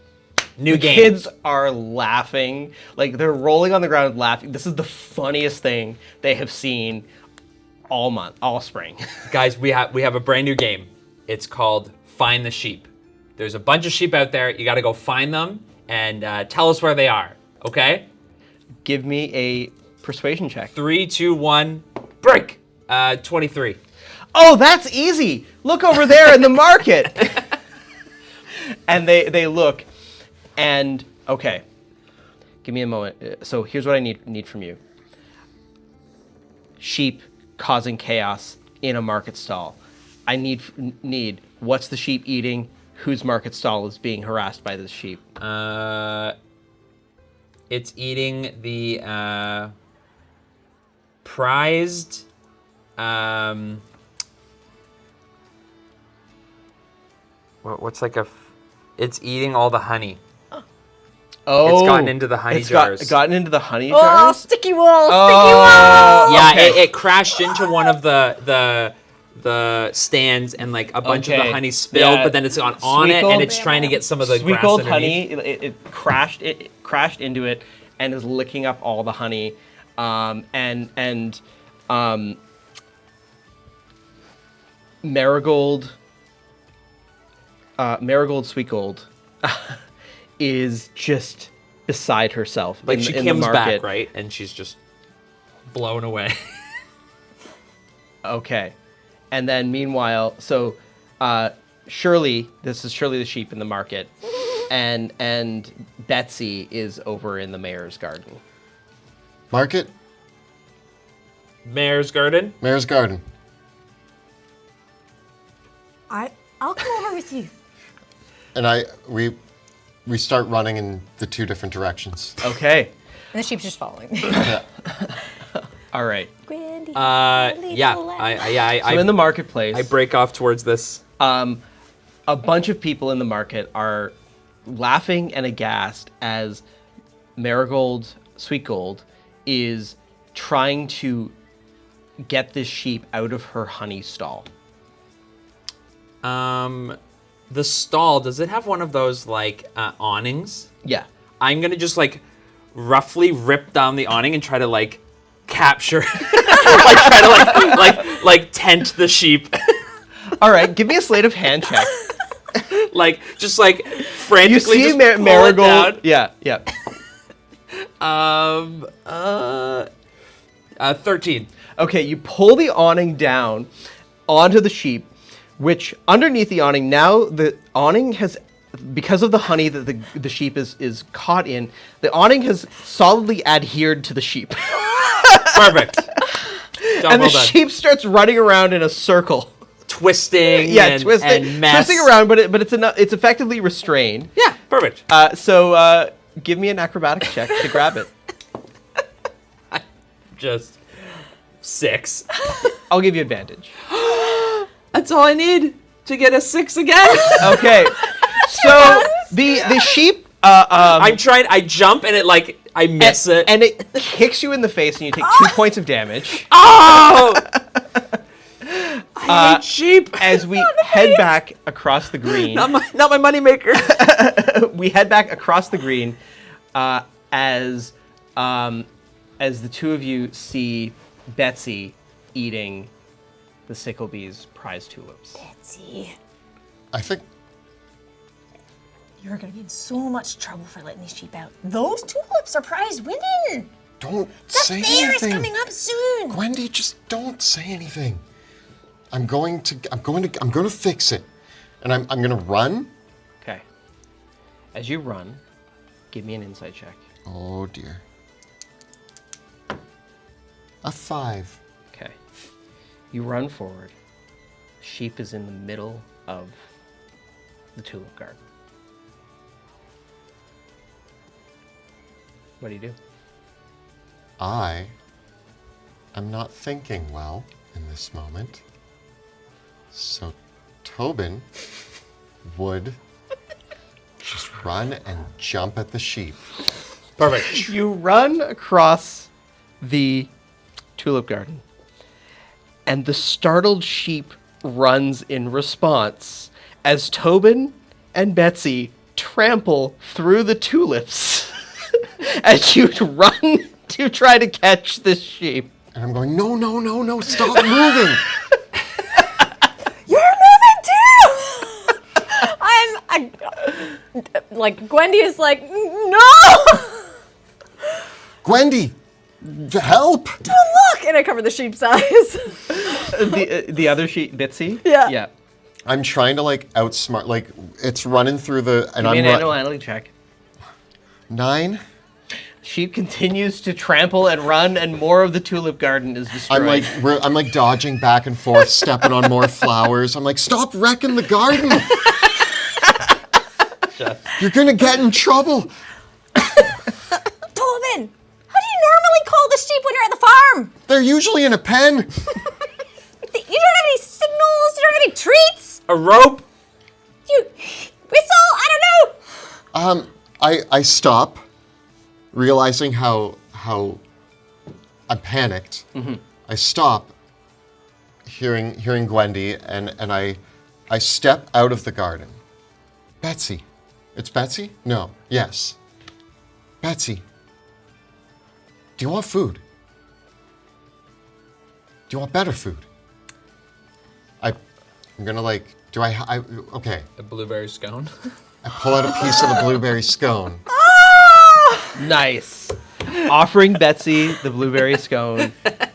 new The game. kids are laughing, like they're rolling on the ground laughing. This is the funniest thing they have seen all spring. Guys, we have a brand new game. It's called Find the Sheep. There's a bunch of sheep out there. You got to go find them and tell us where they are. Okay? Give me a persuasion check. 3, 2, 1, break. 23. Oh, that's easy. Look over there in the market. And they look, and okay. Give me a moment. So here's what I need from you. Sheep causing chaos in a market stall. I need what's the sheep eating? Whose market stall is being harassed by this sheep? It's eating the prized. What's like a? It's eating all the honey. Oh, It's gotten into the honey jars. Gotten into the honey Oh, jars. sticky wall, Yeah, okay. it crashed into one of the stands and like a bunch of the Okay. honey spilled, Yeah. but then it's gone on it and Sweet it's trying to get some of the Sweet grass gold underneath. honey. It crashed into it and is licking up all the honey. Marigold Sweet Gold is just beside herself. Like in, she in the comes market. back, right? And she's just blown away. Okay. And then meanwhile, so Shirley, this is Shirley the sheep in the market, and Betsy is over in the mayor's garden. Market? Mayor's garden. Mayor's garden. I'll come over with you. And we start running in the 2 different directions. Okay. And the sheep's just following. All right. Grandy, Yeah, So in the marketplace, I break off towards this. a bunch of people in the market are laughing and aghast as Marigold Sweet Gold is trying to get this sheep out of her honey stall. The stall, does it have one of those like awnings? Yeah. I'm gonna just like roughly rip down the awning and try to like capture, like try to like tent the sheep, All right, give me a sleight of hand check. like just like frantically. You see just pull it Marigold? down. Yeah. 13. Okay, you pull the awning down onto the sheep, which underneath the awning, now the awning has, because of the honey that the sheep is caught in, the awning has solidly adhered to the sheep. Perfect. Job And well the done. sheep starts running around in a circle. Twisting. Yeah, and, twisting and mess. around, but it's effectively restrained. Yeah, perfect. So give me an acrobatics check to grab it. Just 6. I'll give you advantage. That's all I need to get a 6 again. Okay. So the sheep I'm trying. I jump and it I miss it. And it kicks you in the face, and you take 2 points of damage. Oh! I hate sheep. As we head back across the green. Not my moneymaker. We head back across the green as the two of you see Betsy eating the Sicklebee's prize tulips. Betsy, I think you're gonna be in so much trouble for letting these sheep out. Those tulips are prize winning. don't The say fair is anything. coming up soon. Gwendy, just don't say anything. I'm going to fix it. And I'm going to run. Okay. As you run, give me an insight check. Oh dear. A 5. Okay. You run forward. Sheep is in the middle of the tulip garden. What do you do? I am not thinking well in this moment. So Tobin would just run and jump at the sheep. Perfect. You run across the tulip garden, and the startled sheep runs in response as Tobin and Betsy trample through the tulips as you run to try to catch this sheep. And I'm going, no, stop moving. You're moving too. Gwendy is like, no. Gwendy, help! Don't look, and I cover the sheep's eyes. The other sheep, Bitsy? Yeah. Yeah. I'm trying to outsmart, it's running through the, and Give me I'm an animal handling check. 9. Sheep continues to trample and run, and more of the tulip garden is destroyed. I'm like dodging back and forth, stepping on more flowers. I'm like, stop wrecking the garden. You're gonna get in trouble. Tobin, how do you normally call the sheep when you're at the farm? They're usually in a pen. You don't have any signals. You don't have any treats. A rope. You whistle. I don't know. I stop, realizing how I'm panicked. Mm-hmm. I stop, hearing Gwendy, and I step out of the garden. Betsy. It's Betsy? No. Yes. Betsy. Do you want food? Do you want better food? I'm gonna okay. A blueberry scone. I pull out a piece of the blueberry scone. Nice. Offering Betsy the blueberry scone,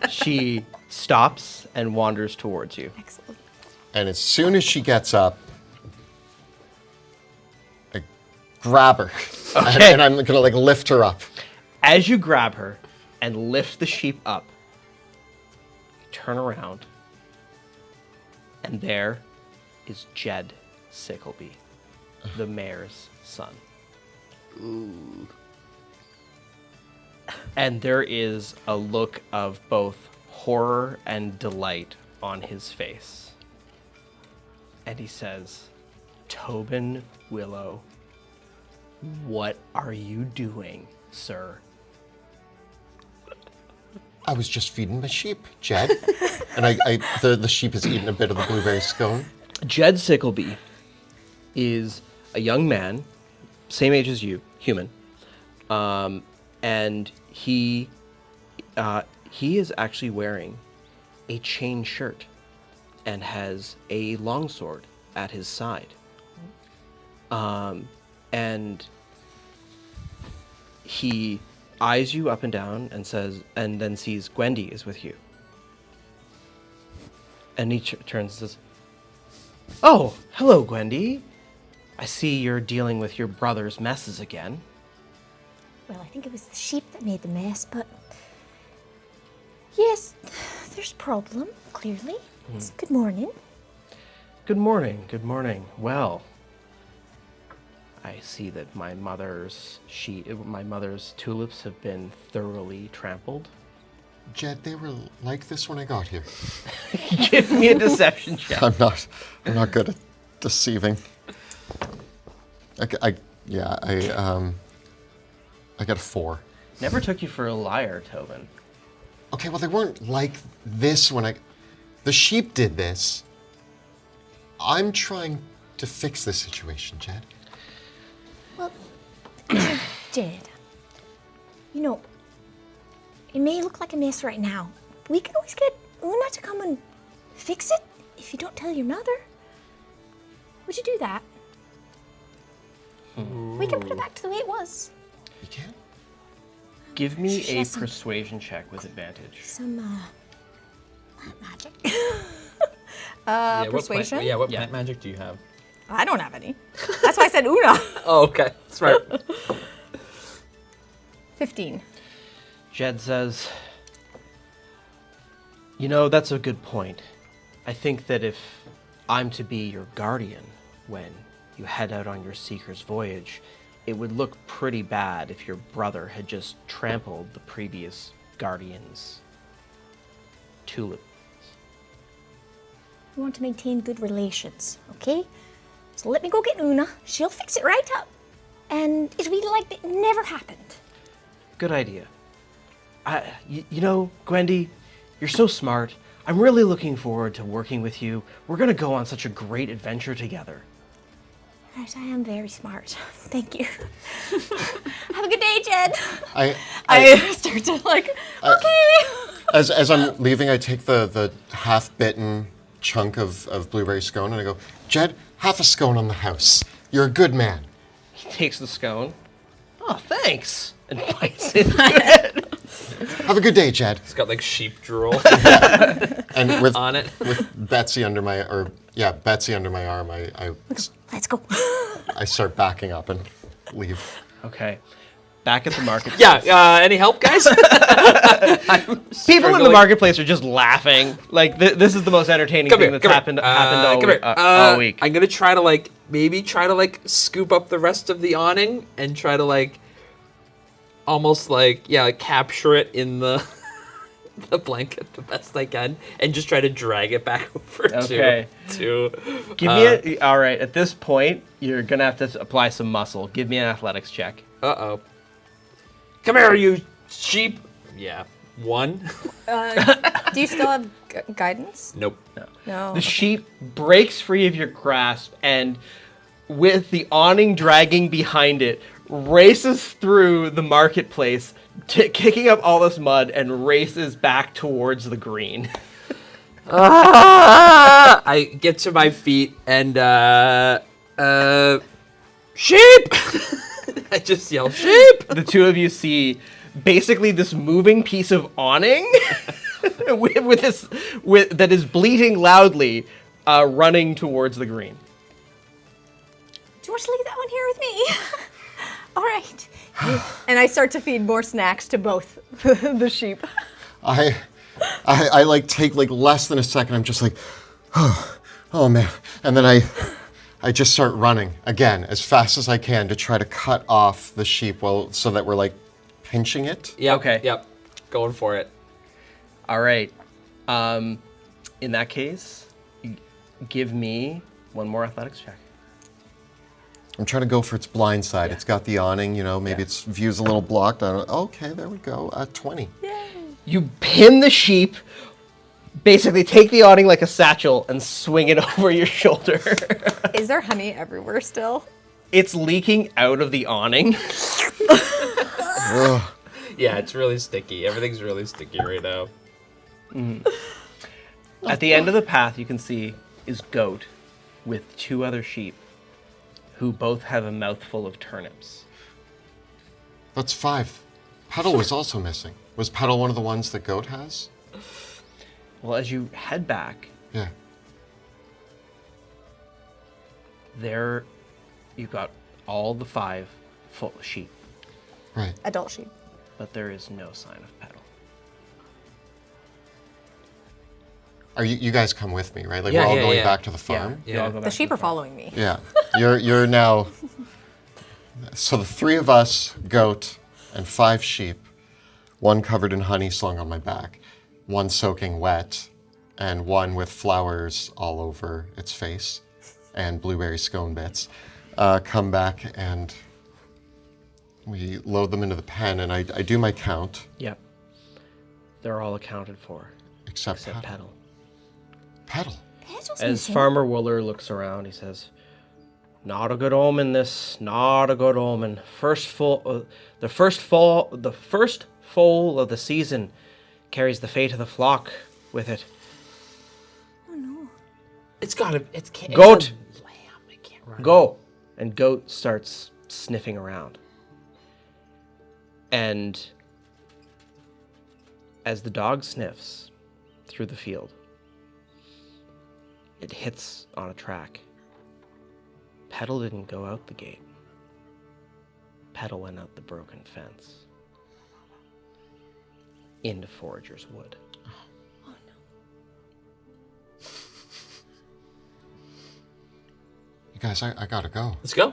she stops and wanders towards you. Excellent. And as soon as she gets up, I grab her. Okay. And I'm gonna lift her up. As you grab her and lift the sheep up, you turn around, and there is Jed Sickleby, the mayor's son. Ooh. And there is a look of both horror and delight on his face. And he says, Tobin Willow, what are you doing, sir? I was just feeding the sheep, Jed. And the sheep has eaten a bit of the blueberry scone. Jed Sickleby is a young man, same age as you, human, and he is actually wearing a chain shirt and has a longsword at his side. And he eyes you up and down and says, and then sees Gwendy is with you. And he turns and says, "Oh, hello, Gwendy. I see you're dealing with your brother's messes again." Well, I think it was the sheep that made the mess, but yes, there's a problem, clearly. Good morning. Good morning, good morning. Well, I see that my mother's tulips have been thoroughly trampled. Jed, they were like this when I got here. Give me a deception check. I'm not good at deceiving. Yeah, I got a 4. Never took you for a liar, Tobin. Okay, well, they weren't like this when the sheep did this. I'm trying to fix this situation, Jed. Well, Jed, you know, it may look like a mess right now. But we can always get Una to come and fix it if you don't tell your mother. Would you do that? We can put it back to the way it was. You can? Give me She a has some- persuasion check with advantage. Some, plant magic. What persuasion? plant magic do you have? I don't have any. That's why I said Una. Oh, okay. That's right. 15. Jed says, you know, that's a good point. I think that if I'm to be your guardian when you head out on your seeker's voyage, it would look pretty bad if your brother had just trampled the previous guardian's tulip. We want to maintain good relations, okay? So let me go get Una. She'll fix it right up. And it'll be like it never happened. Good idea. You know, Gwendy, you're so smart. I'm really looking forward to working with you. We're gonna go on such a great adventure together. Right, I am very smart. Thank you. Have a good day, Jed. I start to okay. as I'm leaving, I take the half-bitten chunk of blueberry scone and I go, Jed, half a scone on the house. You're a good man. He takes the scone. Oh, thanks. And bites into it. Have a good day, Jed. It's got like sheep drool And with on it. with Betsy under my arm, Let's go. I start backing up and leave. Okay. Back at the market. Yeah. Any help, guys? People in the marketplace are just laughing. Like this is the most entertaining thing that's happened all week. I'm gonna try to maybe scoop up the rest of the awning and try to almost capture it in the the blanket the best I can and just try to drag it back over Okay. to Give me all right. At this point, you're gonna have to apply some muscle. Give me an athletics check. Uh-oh. Come here, you sheep. Yeah. 1. Do you still have guidance? Nope. No. The sheep breaks free of your grasp and, with the awning dragging behind it, races through the marketplace, kicking up all this mud, and races back towards the green. I get to my feet and sheep. I just yell sheep. The two of you see basically this moving piece of awning that is bleating loudly, running towards the green. Do you want to leave that one here with me? All right. And I start to feed more snacks to both the sheep. I take less than a second. I'm just like, oh man, and then I just start running again as fast as I can to try to cut off the sheep, so that we're pinching it. Yeah. Okay. Yep. Going for it. All right. In that case, give me one more athletics check. I'm trying to go for its blind side. It's got the awning, maybe its view's a little blocked. Okay, there we go. 20. You pin the sheep, basically take the awning like a satchel, and swing it over your shoulder. Is there honey everywhere still? It's leaking out of the awning. Yeah, it's really sticky. Everything's really sticky right now. At the end of the path, you can see is Goat with 2 other sheep who both have a mouthful of turnips. That's 5. Petal was also missing. Was Petal one of the ones that Goat has? Well, as you head back, Yeah. there you've got all the 5 full sheep, Right. Adult sheep. but there is no sign of Petal. Are you guys come with me, right? Yeah, we're all yeah, going yeah. back to the farm? You all go The back sheep to are farm. following me. Yeah. You're now. So the 3 of us, Goat, and 5 sheep, 1 covered in honey slung on my back, 1 soaking wet, and 1 with flowers all over its face, and blueberry scone bits, come back and We load them into the pen, and I do my count. Yep. They're all accounted for, Except Petal. Petal. Petal's As missing. Farmer Wooler looks around, he says, "Not a good omen. This, not a good omen. The first foal of the season carries the fate of the flock with it. Oh no. It's gotta. Goat! It's a lamb. It can't run. Go!" And Goat starts sniffing around. And as the dog sniffs through the field, it hits on a track. Petal didn't go out the gate. Petal went out the broken fence. Into Forager's Wood. Oh no. You guys, I gotta go. Let's go.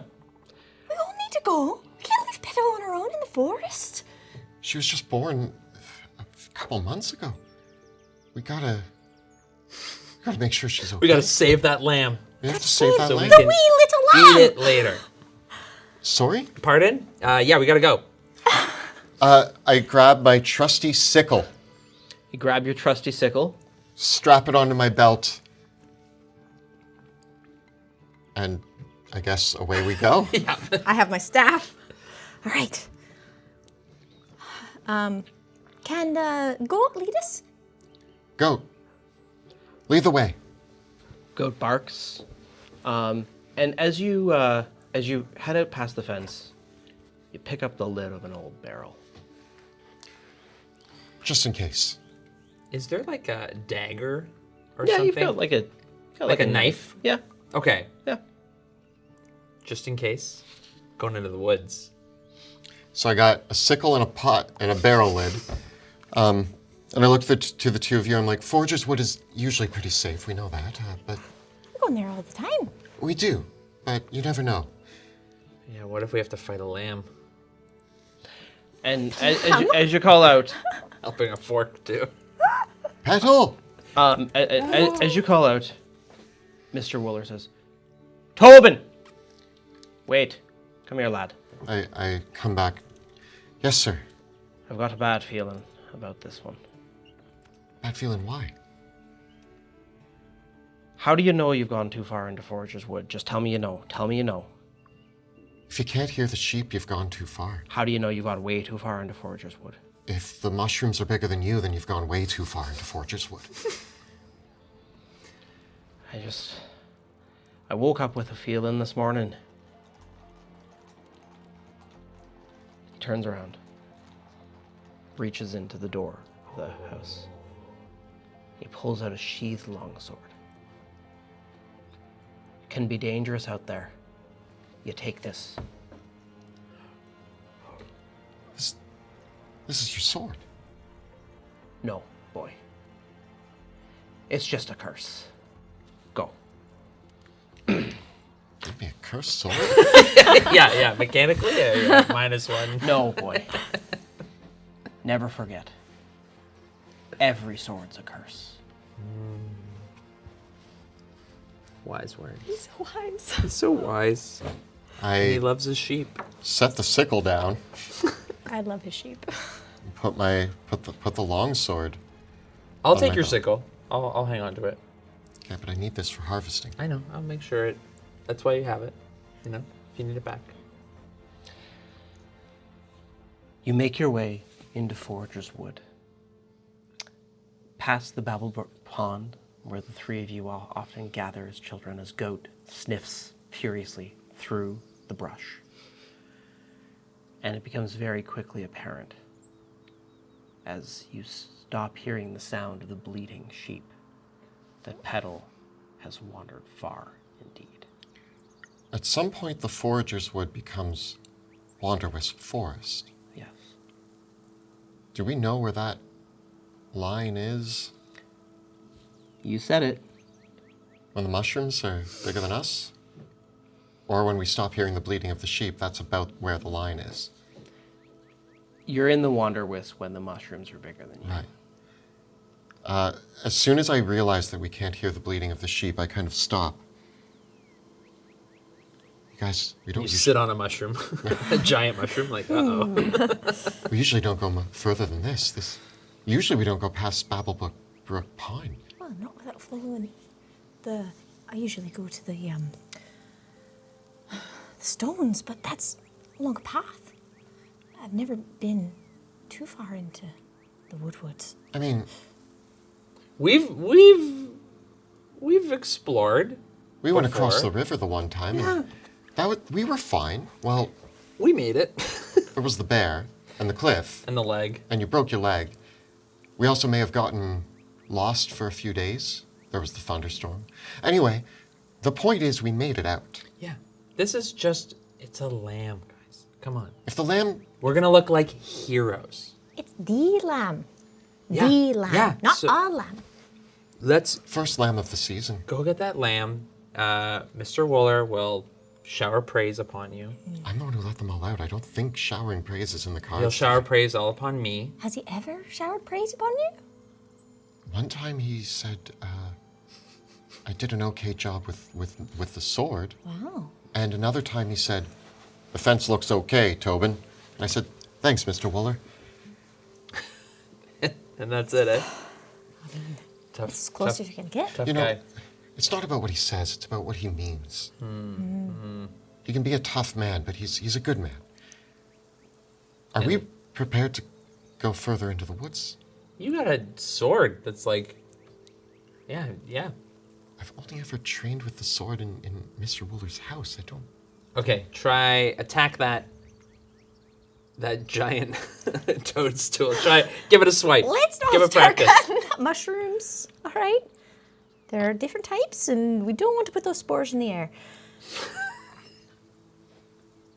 We all need to go. We can't leave Petal on her own in the forest. She was just born a couple months ago. We gotta make sure she's okay. We gotta save that lamb. We have to save that So we lamb. The can wee little lamb. eat it later. Sorry? Pardon? Yeah, we gotta go. I grab my trusty sickle, You grab your trusty sickle. strap it onto my belt, and I guess away we go. I have my staff. All right. Can Goat lead us? Go. Lead the way. Goat barks. And as you head out past the fence, you pick up the lid of an old barrel. Just in case. Is there like a dagger or Yeah, something? you've got like a knife? Yeah, Okay, yeah. just in case. Going into the woods. So I got a sickle and a pot and a barrel lid. And I looked to the two of you. I'm like, Forager's Wood is usually pretty safe. We know that. But We're going there all the time. we do. But you never know. Yeah, what if we have to fight a lamb? And as you call out, I'll bring a fork too. Petal! as you call out, Mr. Wooler says, "Tobin! Wait, come here, lad. I come back. Yes, sir. I've got a bad feeling about this one. Bad feeling why? How do you know you've gone too far into Forager's Wood? Just tell me you know. Tell me you know. If you can't hear the sheep, you've gone too far. How do you know you got way too far into Forager's Wood? If the mushrooms are bigger than you, then you've gone way too far into Forager's Wood. I woke up with a feeling this morning. He turns around, reaches into the door of the house. He pulls out a sheathed longsword. It can be dangerous out there. You take this. This is your sword. No, boy. It's just a curse. Go. Give me a cursed sword? yeah, mechanically, yeah, -1. No, boy. Never forget. Every sword's a curse. Wise words. He's wise. He's so wise. He I loves his sheep. set the sickle down, I love his sheep. and put the long sword. I'll my take your belt. sickle. I'll hang on to it. Yeah, but I need this for harvesting. I know. I'll make sure it. That's why you have it. You know, if you need it back. You make your way into Forager's Wood. Past the Babblebrook Pond, where the three of you all often gather as children, as Goat sniffs furiously through the brush. And it becomes very quickly apparent as you stop hearing the sound of the bleating sheep that Petal has wandered far indeed. At some point, the Forager's Wood becomes Wanderwisp Forest. Yes. Do we know where that line is? You said it. When the mushrooms are bigger than us? Or when we stop hearing the bleating of the sheep, that's about where the line is. You're in the Wanderwisp when the mushrooms are bigger than you. Right. As soon as I realize that we can't hear the bleating of the sheep, I kind of stop. Guys, we don't You usually, sit on a mushroom, a giant mushroom, like, uh-oh. we usually don't go further than this. Usually we don't go past Babblebrook Pine. Well, not without following the. I usually go to the stones, but that's along a path. I've never been too far into the woodwoods. I mean, We've explored. we went Before. across the river the one time, and we were fine. Well, We made it. there was the bear and the cliff, And the leg. and you broke your leg. We also may have gotten lost for a few days. There was the thunderstorm. Anyway, the point is we made it out. Yeah. This is just, it's a lamb, guys. Come on. If the lamb, We're going to look like heroes. It's the lamb. Yeah, The lamb. yeah, Not so- a lamb. Let's first lamb of the season. go get that lamb. Mr. Wooler will shower praise upon you. I'm the one who let them all out. I don't think showering praise is in the cards. He'll shower praise all upon me. Has he ever showered praise upon you? One time he said, I did an okay job with the sword. Wow. And another time he said, the fence looks okay, Tobin. And I said, thanks, Mr. Wooler. And that's it, eh? Tough, That's as close tough, as you can get. tough You guy. know, it's not about what he says, it's about what he means. He can be a tough man, but he's a good man. Are we prepared to go further into the woods? You got a sword that's like, yeah. I've only ever trained with the sword in Mr. Wooler's house. I don't... Okay, try attack that giant toadstool. Try, give it a swipe. Let's not give it start practice. cutting up mushrooms, all right? There are different types, and we don't want to put those spores in the air.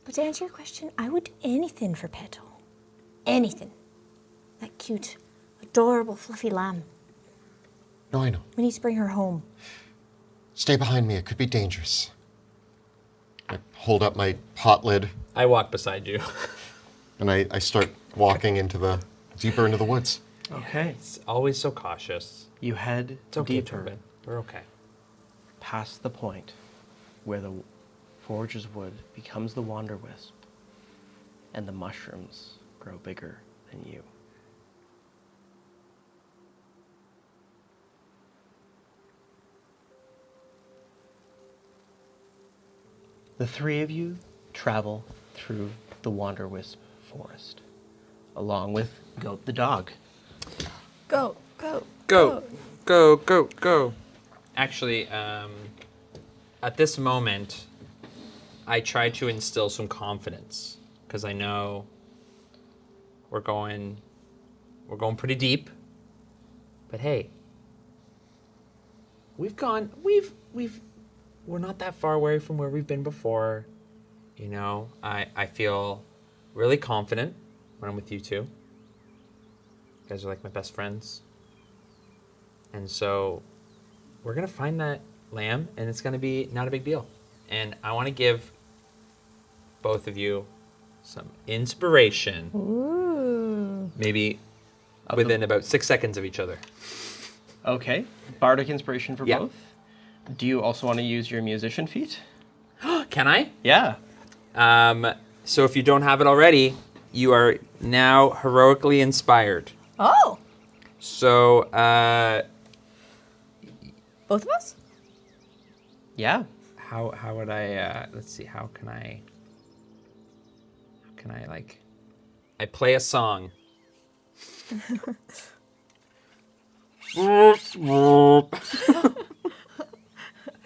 But to answer your question, I would do anything for Petal. Anything. That cute, adorable, fluffy lamb. No, I know. We need to bring her home. Stay behind me. It could be dangerous. I hold up my pot lid, I walk beside you. and I start walking deeper into the woods. Okay. It's always so cautious. You head It's okay, deeper Tobin. We're okay. past the point where the Forger's Wood becomes the Wanderwisp, and the mushrooms grow bigger than you. The three of you travel through the Wanderwisp forest, along with Goat the dog. Go, go, Go. Actually, at this moment, I try to instill some confidence because I know we're going pretty deep. But hey, we're not that far away from where we've been before. You know, I feel really confident when I'm with you two. You guys are like my best friends. And so we're going to find that lamb, and it's going to be not a big deal. And I want to give both of you some inspiration. Ooh. Maybe within about 6 seconds of each other. Okay, bardic inspiration for Yeah. both. Do you also want to use your musician feat? Can I? Yeah. So if you don't have it already, you are now heroically inspired. Oh, So, both of us? Yeah. how would I, let's see, how can I like, I play a song.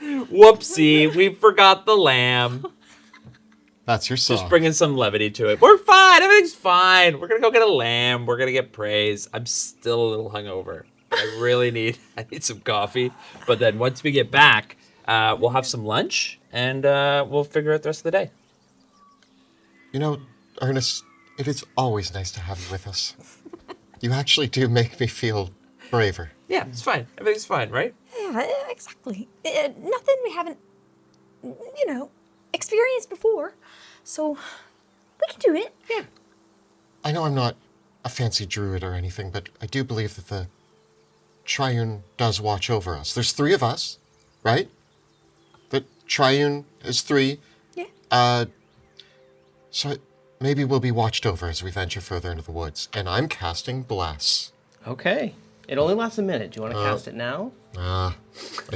Whoopsie, we forgot the lamb. That's your song. Just bringing some levity to it. We're fine. Everything's fine. We're gonna go get a lamb. We're gonna get praise. I'm still a little hungover. I need some coffee. But then once we get back, we'll have some lunch and we'll figure out the rest of the day. You know, Ernest, it is always nice to have you with us. You actually do make me feel braver. Yeah, it's fine. Everything's fine, right? Yeah, exactly. Nothing we haven't, experienced before. So we can do it. Yeah. I know I'm not a fancy druid or anything, but I do believe that the Triune does watch over us. There's 3 of us, right? The Triune is 3. Yeah. So maybe we'll be watched over as we venture further into the woods. And I'm casting Bless. Okay. It only lasts a minute. Do you want to cast it now? I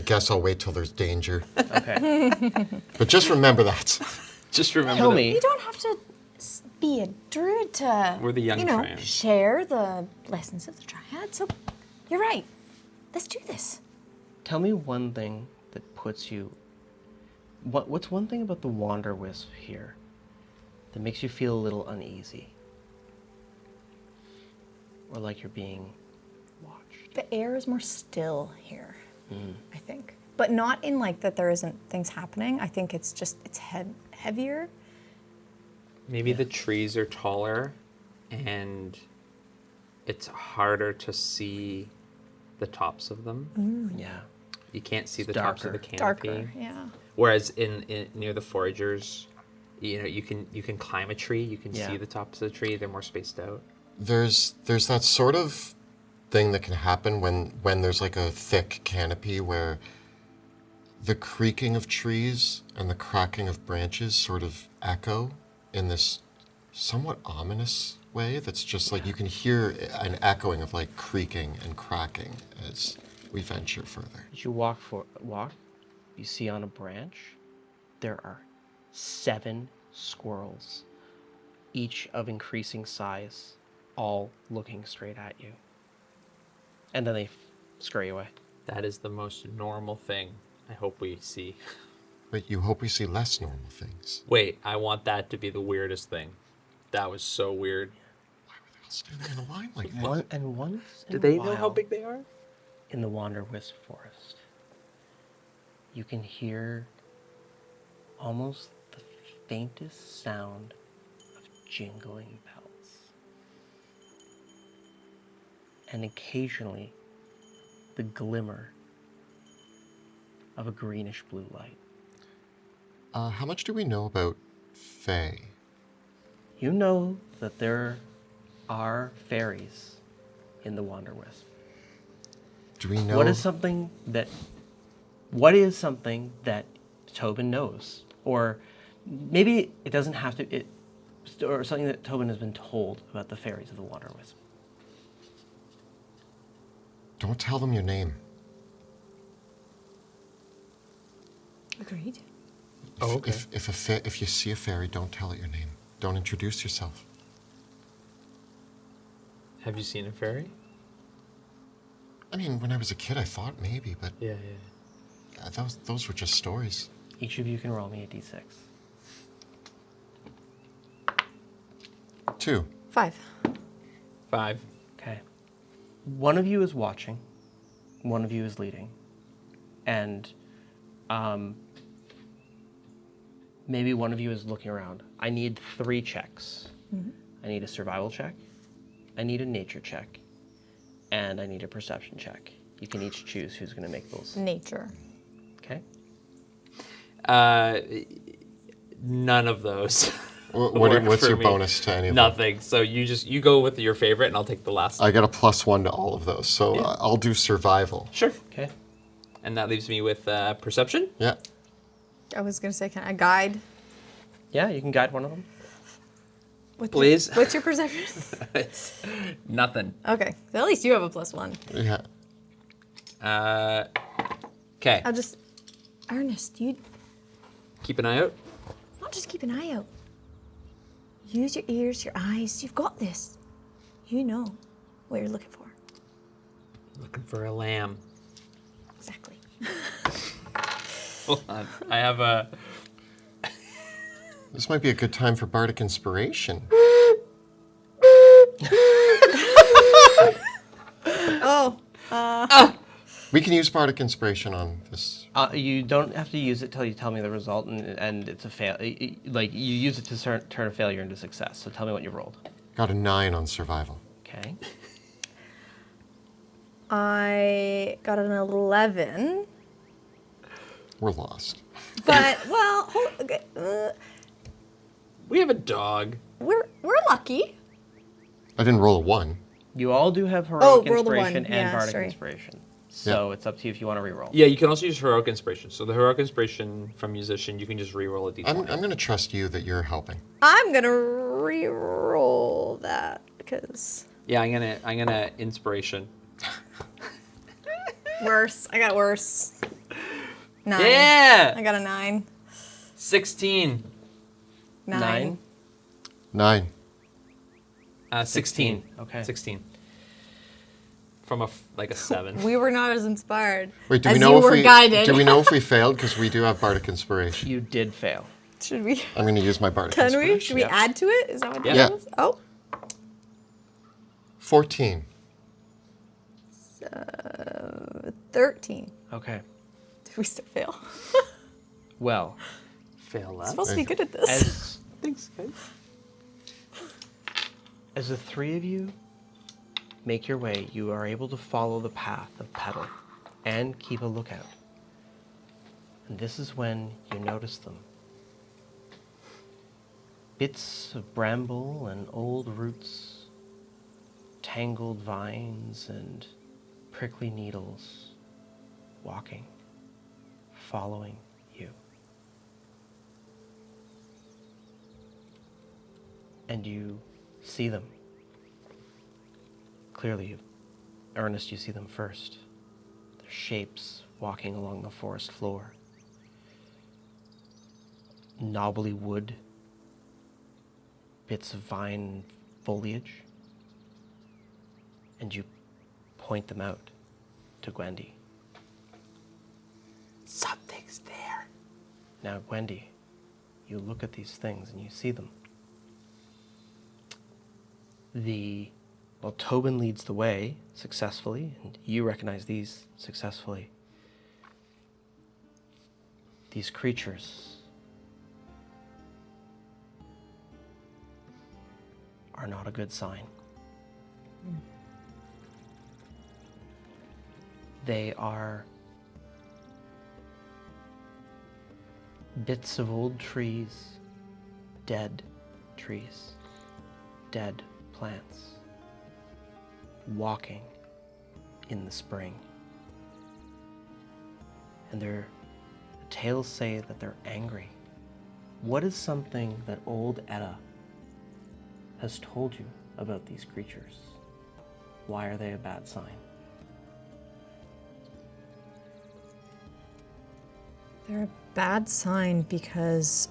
guess I'll wait till there's danger. Okay. But just remember that. Just remember Tell that me. You don't have to be a druid to, We're the young Trians. share the lessons of the Triad. So you're right. Let's do this. Tell me one thing that puts you. What's one thing about the Wander Wisp here that makes you feel a little uneasy? Or like you're being watched? The air is more still here, I think. But not in like that there isn't things happening. I think it's just, it's heavier. Maybe the trees are taller and it's harder to see the tops of them. Yeah. You can't see It's the tops of the darker. canopy. Darker, yeah. Whereas in near the foragers, you can climb a tree, you can Yeah. see the tops of the tree, they're more spaced out. There's that sort of thing that can happen when there's like a thick canopy where the creaking of trees and the cracking of branches sort of echo in this somewhat ominous way that's just like you can hear an echoing of like creaking and cracking as we venture further. As you walk, you see on a branch, there are 7 squirrels, each of increasing size, all looking straight at you. And then they scurry away. That is the most normal thing I hope we see. But you hope we see less normal things. Wait, I want that to be the weirdest thing. That was so weird. Why were they all standing in a line like that? Once in Do a they know how while, big they are? in the Wander Wisp Forest, you can hear almost the faintest sound of jingling bells. And occasionally, the glimmer of a greenish blue light. How much do we know about Fae? You know that there are fairies in the Wander Wisp. Do we know? What is something that Tobin knows? Or maybe it doesn't have to, or something that Tobin has been told about the fairies of the Wander Wisp. Don't tell them your name. Agreed. Oh, okay. If you see a fairy, don't tell it your name. Don't introduce yourself. Have you seen a fairy? I mean, when I was a kid, I thought maybe, but Yeah. those were just stories. Each of you can roll me a d6. 2. 5. 5. Okay. One of you is watching, one of you is leading, and maybe one of you is looking around. I need 3 checks. I need a survival check, I need a nature check, and I need a perception check. You can each choose who's going to make those. Nature. Okay? None of those. What's for your me. bonus to any of them? Nothing. So you go with your favorite, and I'll take the last. I got a +1 to all of those, so I'll do survival. Sure. Okay. And that leaves me with perception. Yeah. I was going to say, can I guide? Yeah, you can guide one of them. Please. What's your perception? It's nothing. Okay. So at least you have a +1. Yeah. Okay. I'll just... Ernest, you Keep an eye out. not just keep an eye out. Use your ears, your eyes. You've got this. You know what you're looking for. Looking for a lamb. Exactly. Hold on. I have a. This might be a good time for bardic inspiration. We can use bardic inspiration on this. You don't have to use it till you tell me the result, and it's a fail. Like, you use it to turn a failure into success. So tell me what you rolled. Got a 9 on survival. Okay. I got an 11. We're lost. But, well, We have a dog. we're lucky. I didn't roll a 1. You all do have heroic roll the one. inspiration and Yeah, bardic sorry. inspiration. So it's up to you if you want to reroll. Yeah, you can also use heroic inspiration. So the heroic inspiration from musician, you can just reroll a d20. I'm going to trust you that you're helping. I'm gonna re-roll that because Yeah, I'm gonna inspiration. worse. I got worse. 9. Yeah. I got a 9. 16. 9. 9. 16. Okay. 16. From a 7. We were not as inspired. Wait, do as we know you if were we guided. do we know if we failed? Because we do have bardic inspiration. You did fail. Should we? I'm going to use my bardic Can inspiration. we? Should we add to it? Is that what Yeah. that is? Oh. 14. 13. Okay. Did we still fail? Well, Fail I'm that. supposed to be good at this. as Thanks, guys. as the three of you make your way, you are able to follow the path of Petal and keep a lookout. And this is when you notice them. Bits of bramble and old roots, tangled vines and prickly needles walking, following you. And you see them. Clearly, Ernest, you see them first. Their shapes walking along the forest floor. Knobbly wood, bits of vine foliage. And you point them out to Gwendy. Something's there. Now, Gwendy, you look at these things and you see them. Well, Tobin leads the way successfully, and you recognize these successfully. These creatures are not a good sign. They are bits of old trees, dead plants, walking in the spring. And their tales say that they're angry. What is something that old Etta has told you about these creatures? Why are they a bad sign? They're a bad sign because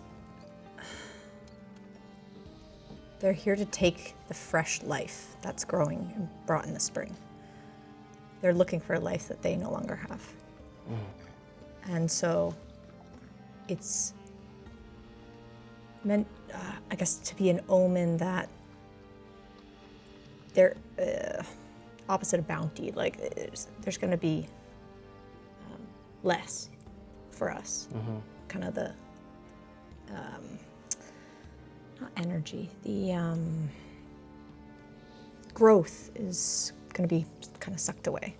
they're here to take the fresh life that's growing and brought in the spring. They're looking for a life that they no longer have. And so it's meant, I guess, to be an omen that they're opposite of bounty. Like, there's going to be less for us. Kind of the not energy, the growth is going to be kind of sucked away.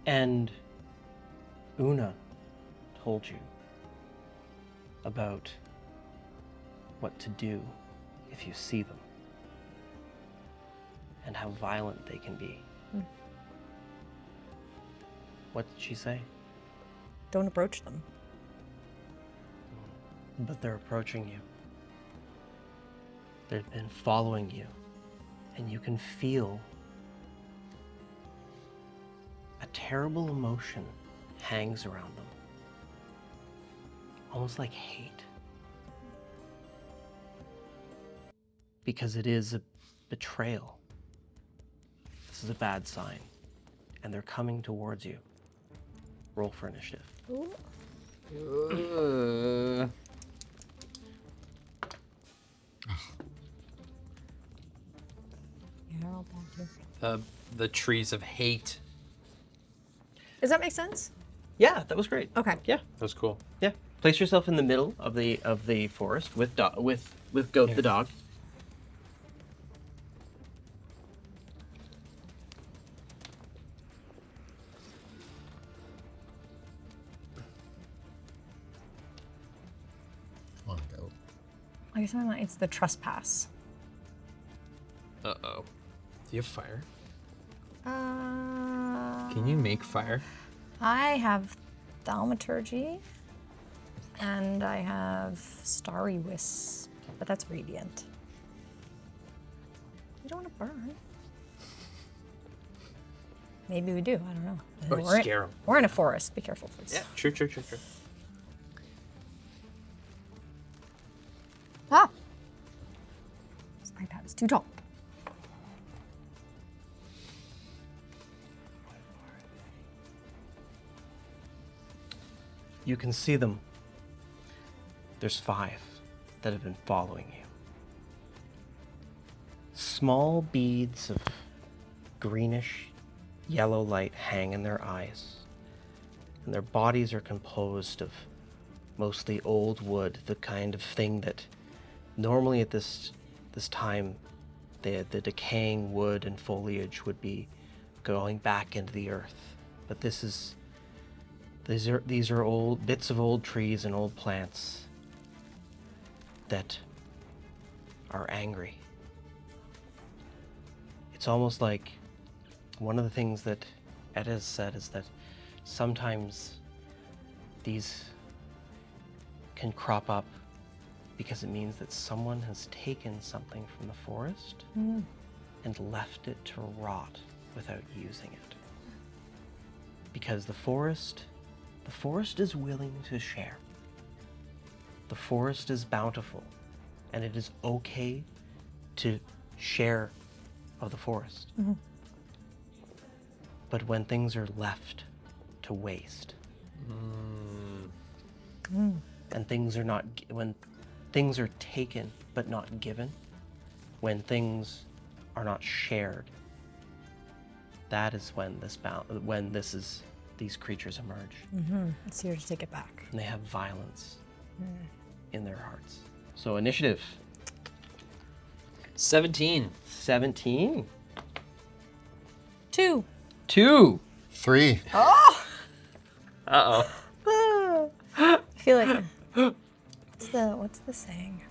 And Una told you about what to do if you see them and how violent they can be. What did she say? Don't approach them. But they're approaching you. They've been following you, and you can feel a terrible emotion hangs around them. Almost like hate. Because it is a betrayal. This is a bad sign. And they're coming towards you. Roll for initiative. The trees of hate. Does that make sense? Yeah, that was great. Okay. Yeah, That was cool. yeah. Place yourself in the middle of the forest with Goat the dog. Come on, Goat. I guess it's the trespass. Uh-oh. Do you have fire? Can Can you make fire? I have thaumaturgy, and I have starry wisp, but that's radiant. We don't want to burn. Maybe we do. I don't know. Or scare 'em. We're in a forest. Be careful, please. Yeah, true. Ah! My pad is too tall. You can see them. There's 5 that have been following you. Small beads of greenish yellow light hang in their eyes, and their bodies are composed of mostly old wood, the kind of thing that normally at this time the decaying wood and foliage would be going back into the earth. But these are old bits of old trees and old plants that are angry. It's almost like one of the things that Ed has said is that sometimes these can crop up because it means that someone has taken something from the forest and left it to rot without using it. Because the forest is willing to share. The forest is bountiful, and it is okay to share of the forest. But when things are left to waste, and when things are taken but not given, when things are not shared, that is when these creatures emerge. It's here to take it back. And they have violence in their hearts. So initiative. 17. 17. 2. 2. 3. Uh-oh. I feel like what's the saying?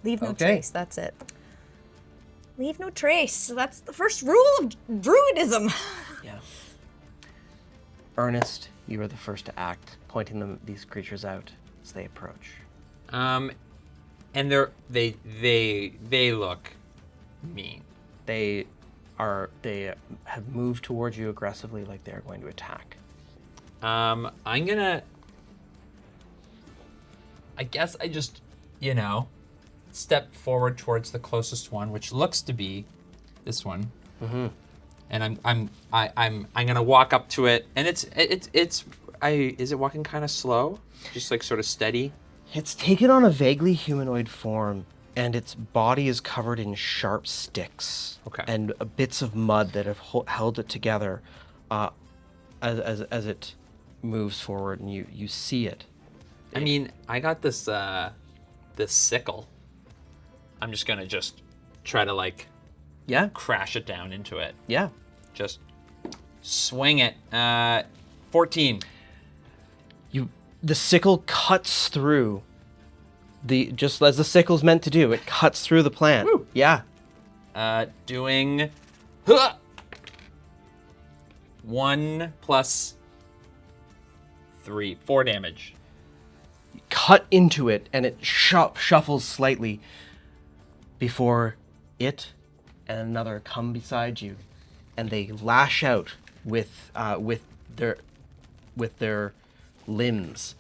Leave no Okay. trace. That's it. Leave no trace. That's the first rule of druidism. Yeah. Ernest, you are the first to act, pointing these creatures out as they approach. And they look mean. They have moved towards you aggressively, like they are going to attack. I'm gonna. I guess I just, step forward towards the closest one, which looks to be this one. Mm-hmm. And I'm gonna walk up to it, and is it walking kind of slow, just like sort of steady? It's taken on a vaguely humanoid form, and its body is covered in sharp sticks. Okay. And bits of mud that have held it together as it moves forward, and you see it. I mean, I got this sickle. I'm just gonna try to Yeah, crash it down into it. yeah. Just swing it. 14. The sickle cuts through just as the sickle's meant to do. It cuts through the plant. Woo. Yeah. Doing 1 plus 3, 4 damage. Cut into it, and it shuffles slightly before it and another come beside you, and they lash out with their limbs.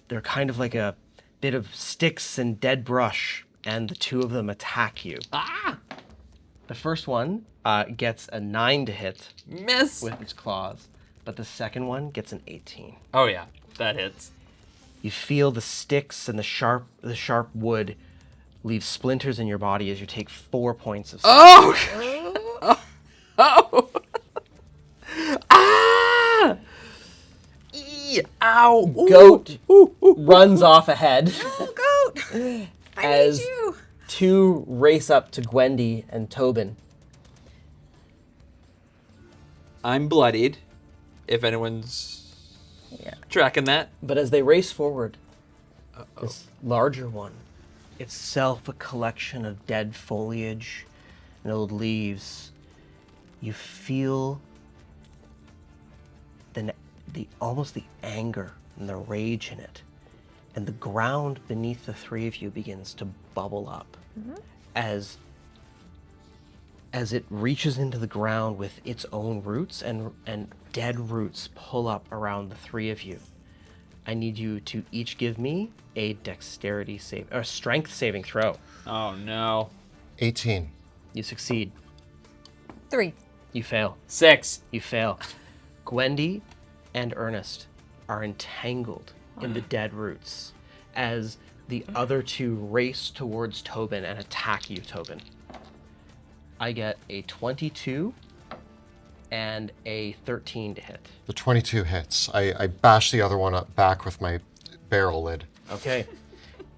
They're kind of like a bit of sticks and dead brush, and the two of them attack you. Ah! The first one gets a 9 to hit Miss! with its claws, but the second one gets an 18. Oh yeah, that hits. You feel the sticks and the sharp wood leave splinters in your body as you take 4 points of Oh! Oh! Ah! Ow! Goat runs off ahead Oh, goat! I as need you. 2 race up to Gwendy and Tobin. I'm bloodied, if anyone's tracking that. But as they race forward, this larger one, itself a collection of dead foliage and old leaves, You feel the almost the anger and the rage in it. And the ground beneath the three of you begins to bubble up as it reaches into the ground with its own roots, and dead roots pull up around the three of you. I need you to each give me a dexterity save, or strength saving throw. Oh no. 18. You succeed. 3. You fail. 6. You fail. Gwendy and Ernest are entangled in the dead roots as the other two race towards Tobin and attack you, Tobin. I get a 22 and a 13 to hit. The 22 hits. I bash the other one up back with my barrel lid. Okay.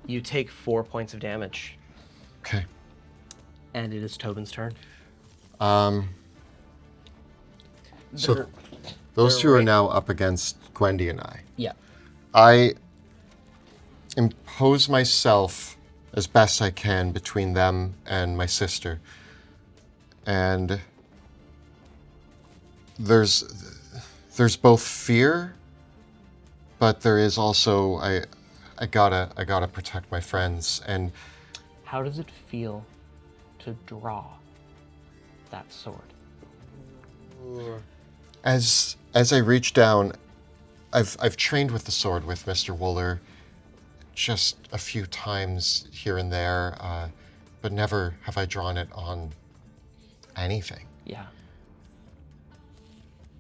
You take 4 points of damage, Okay. and it is Tobin's turn. So those two are now up against Gwendy and I. Yeah. I impose myself as best I can between them and my sister. And there's both fear, but there is also I gotta protect my friends. And How does it feel to draw that sword? as I reach down, I've trained with the sword with Mr. Wooler just a few times here and there, but never have I drawn it on anything. Yeah.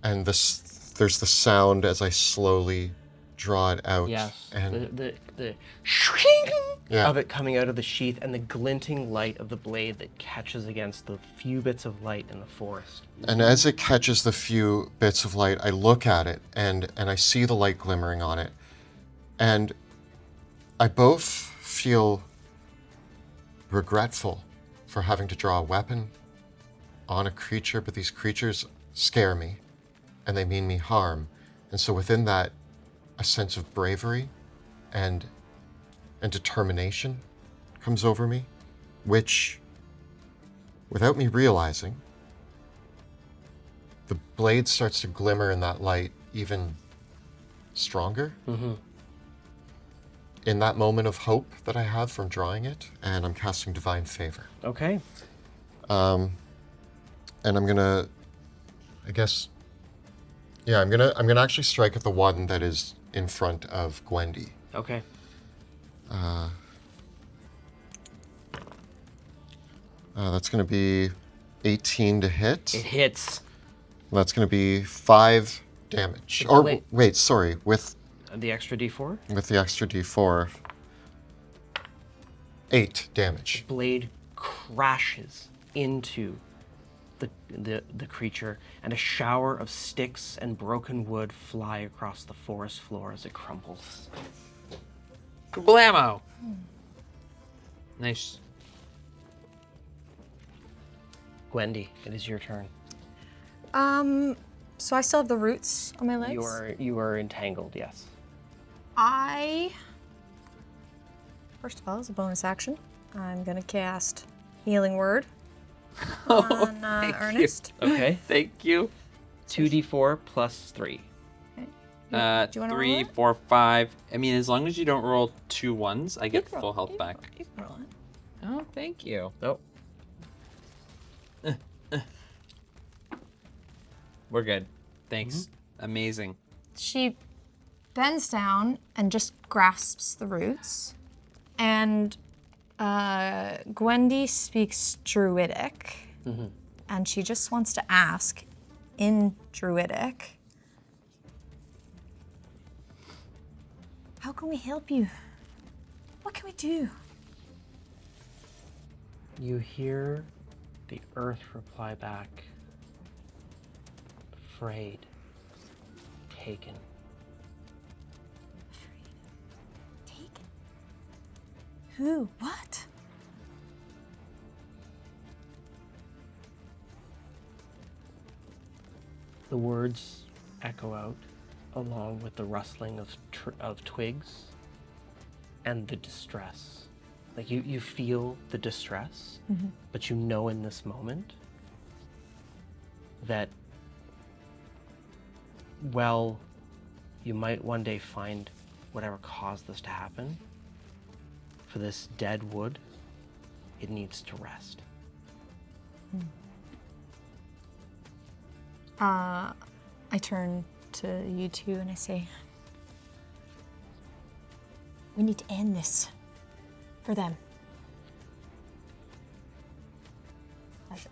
And there's the sound as I slowly draw it out. Yes. And The shring Yeah. of it coming out of the sheath and the glinting light of the blade that catches against the few bits of light in the forest. And as it catches the few bits of light, I look at it and I see the light glimmering on it. And I both feel regretful for having to draw a weapon on a creature, but these creatures scare me and they mean me harm. And so within that, a sense of bravery and determination comes over me, which, without me realizing, the blade starts to glimmer in that light even stronger. In that moment of hope that I have from drawing it, and I'm casting Divine Favor. Okay. And I'm gonna, I guess, yeah, I'm gonna actually strike at the one that is in front of Gwendy. Okay. That's gonna be 18 to hit. It hits. That's gonna be 5 damage. But Or wait. wait, sorry, with The extra D4. the extra D4, 8 damage. Blade crashes into the creature, and a shower of sticks and broken wood fly across the forest floor as it crumbles. Kablamo! Nice. Gwendy, it is your turn. So I still have the roots on my legs. You are entangled, yes. First of all, as a bonus action, I'm gonna cast Healing Word on Ernest. Okay. Thank you. 2d4 plus 3. Do you wanna roll 3, it? 4, 5. I mean, as long as you don't roll 2 ones, I You get can roll- full health you back. can roll it. Oh, thank you. Nope. We're good. Thanks. Amazing. She bends down and just grasps the roots. And Gwendy speaks Druidic. And she just wants to ask in Druidic, how can we help you? What can we do? You hear the earth reply back. Afraid. Taken. Taken? Who? What? The words echo out along with the rustling of twigs and the distress. Like you feel the distress, but you know in this moment that, well, you might one day find whatever caused this to happen. For this dead wood, it needs to rest. I turn to you two and I say, we need to end this for them. That's it.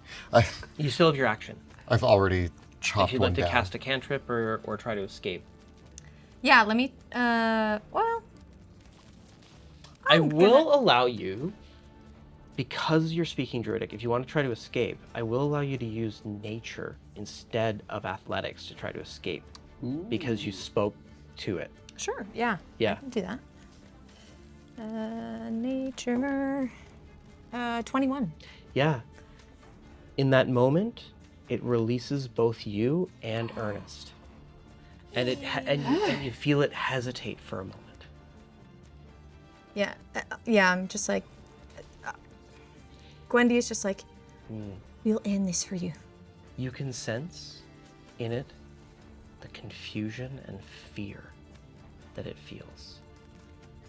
You still have your action. I've already If chopped you'd one like to down. cast a cantrip or try to escape. Yeah, let me, well, I will allow you, because you're speaking Druidic, if you want to try to escape, I will allow you to use nature instead of athletics to try to escape. Because you spoke to it. sure, yeah. Yeah. I can do that. Nature, 21. Yeah. In that moment, it releases both you and Ernest. And and you feel it hesitate for a moment. Yeah, yeah, I'm just like, Gwendy is just like, we'll end this for you. You can sense in it the confusion and fear that it feels.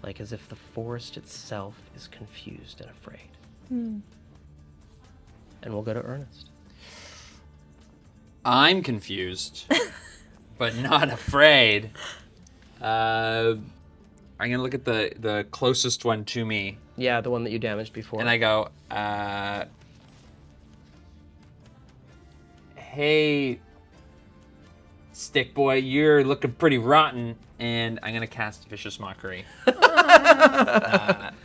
Like as if the forest itself is confused and afraid. And we'll go to Ernest. I'm confused, but not afraid. I'm gonna look at the closest one to me, Yeah, the one that you damaged before. and I go, "Hey, stick boy, you're looking pretty rotten." And I'm gonna cast Vicious Mockery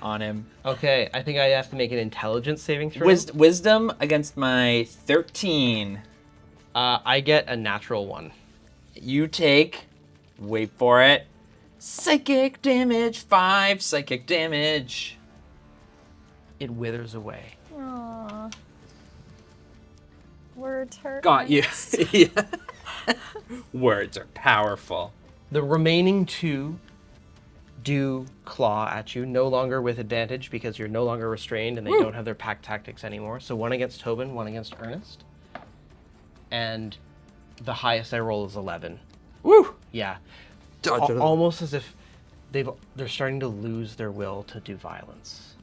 on him. Okay, I think I have to make an intelligence saving throw. Wisdom against my 13. I get a natural one. You take, wait for it, psychic damage, 5 psychic damage. It withers away. Aww. Words hurt. Got you. Yeah. Words are powerful. The remaining two do claw at you, no longer with advantage because you're no longer restrained and they don't have their pack tactics anymore. So one against Tobin, one against Ernest. And the highest I roll is 11. Woo! Yeah. Dodge it. Almost as if they're starting to lose their will to do violence.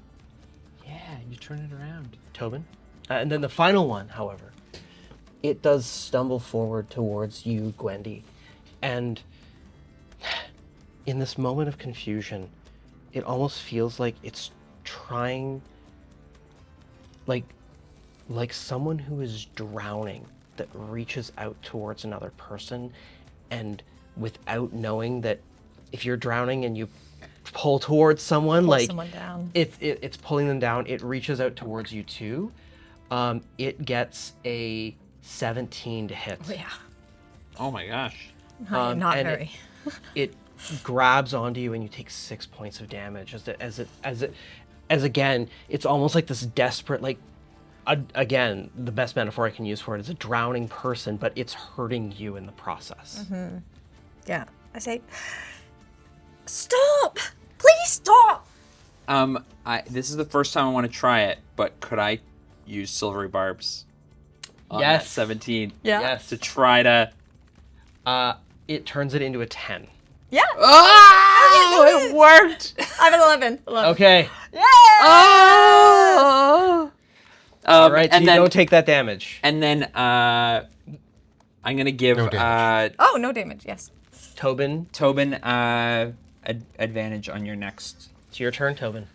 Yeah, you turn it around. Tobin. And then the final one, however, it does stumble forward towards you, Gwendy. And in this moment of confusion, it almost feels like it's trying, like someone who is drowning that reaches out towards another person, and without knowing that if you're drowning and you pull towards someone, Pull like someone down. it's pulling them down. It reaches out towards you too. It gets a 17 to hit. Oh, yeah. Oh my gosh. Not and very. It grabs onto you and you take 6 points of damage as again, it's almost like this desperate, like, again, the best metaphor I can use for it is a drowning person, but it's hurting you in the process. Yeah. I say, stop! Please stop! This is the first time I want to try it, but could I use Silvery Barbs on Yes. that 17 Yeah. Yes. to try to... It turns it into a 10. Yeah. Oh, it worked! I'm at 11. 11. Okay. Yeah! Oh! All right, so and you then, don't take that damage. And then I'm gonna give No damage. Oh, no damage. Yes. Tobin, Tobin advantage on your next. it's your turn, Tobin.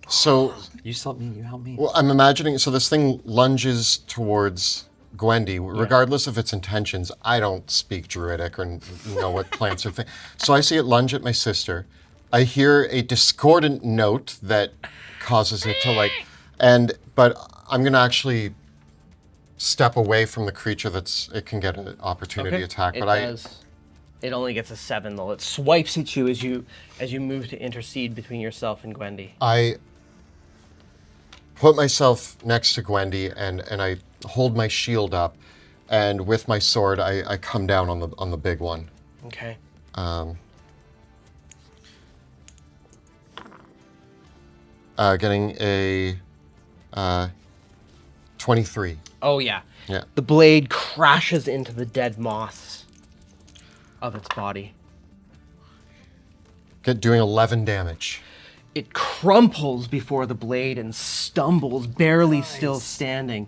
So, You help me. You help me. well, I'm imagining, so this thing lunges towards Gwendy, regardless of its intentions. I don't speak Druidic or know what plants are thinking. So I see it lunge at my sister. I hear a discordant note that causes it to but I'm gonna actually step away from the creature it can get an opportunity attack. It But does. It only gets a 7 though. It swipes at you as you move to intercede between yourself and Gwendy. I put myself next to Gwendy and I hold my shield up, and with my sword I come down on the big one. Okay. Getting a 23. Oh, yeah. Yeah. The blade crashes into the dead moss of its body. Doing 11 damage. It crumples before the blade and stumbles, barely still standing.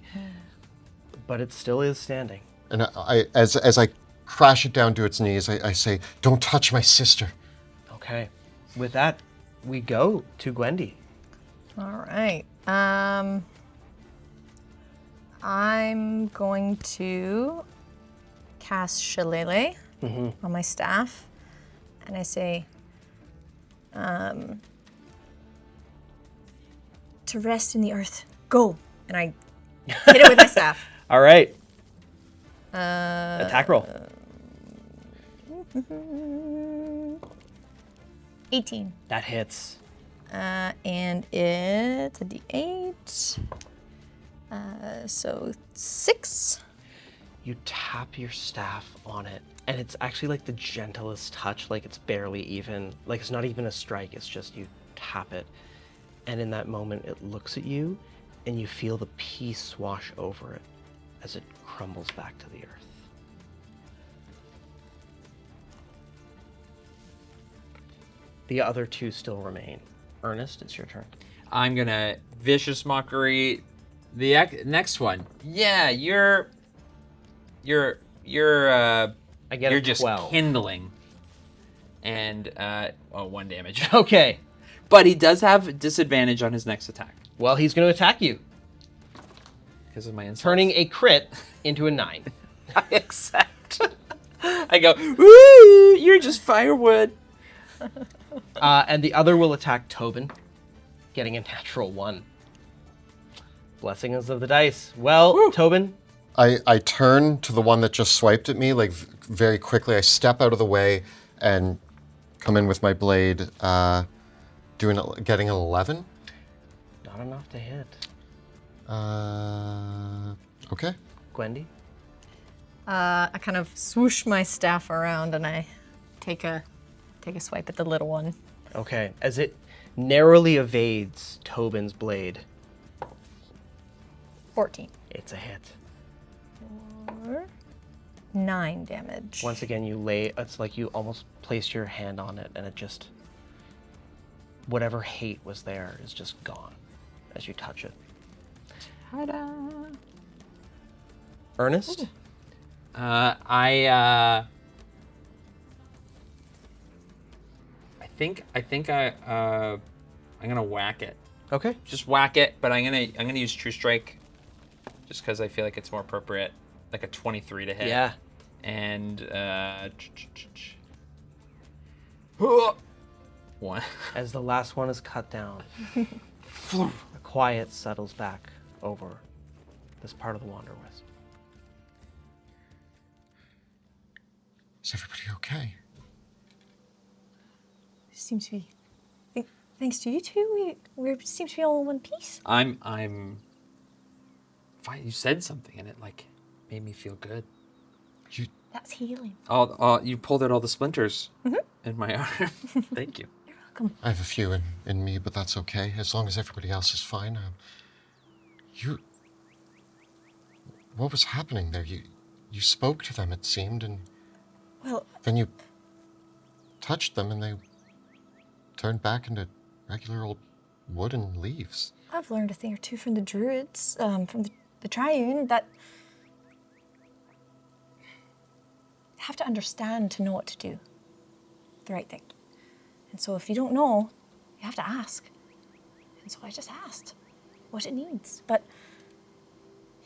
But it still is standing. And as I crash it down to its knees, I say, "Don't touch my sister." Okay. With that, we go to Gwendy. All right. I'm going to cast Shillelagh on my staff, and I say, to rest in the earth, go. And I hit it with my staff. All right. Attack roll. 18. That hits. And it's a d8. So 6. You tap your staff on it, and it's actually like the gentlest touch, like it's barely even, like it's not even a strike, it's just you tap it. And in that moment, it looks at you, and you feel the peace wash over it as it crumbles back to the earth. The other two still remain. Ernest, it's your turn. I'm gonna vicious mockery. The next one. Yeah, you're I get you're a just 12. kindling. And 1 damage. Okay. But he does have disadvantage on his next attack Well, he's going to attack you, because of my insults. turning a crit into a 9. I accept. I go, woo! You're just firewood. And the other will attack Tobin, getting a natural 1. Blessings of the dice. Well, Woo. Tobin, I turn to the one that just swiped at me, like very quickly. I step out of the way and come in with my blade, getting an 11. not enough to hit. Okay. Gwendy? I kind of swoosh my staff around and I take a swipe at the little one. Okay. As it narrowly evades Tobin's blade, 14. it's a hit. 9 damage. Once again, it's like you almost placed your hand on it, and it just, whatever hate was there is just gone as you touch it. Ta-da. Ernest? I think I'm gonna whack it. Okay. Just whack it, but I'm gonna use True Strike, just because I feel like it's more appropriate, like a 23 to hit. Yeah. And 1. As the last one is cut down, a quiet settles back over this part of the Wanderwest. Is everybody okay? Seems to be, thanks to you two, we seem to be all in one piece. I'm fine. You said something, and it like made me feel good. That's healing. You pulled out all the splinters in my arm. Thank you. You're welcome. I have a few in me, but that's okay, as long as everybody else is fine. What was happening there? You spoke to them, it seemed, and Well, then you touched them, and they turned back into regular old wood and leaves. I've learned a thing or two from the druids, from the Triune, that you have to understand to know what to do. The right thing. And so if you don't know, you have to ask. And so I just asked what it needs. But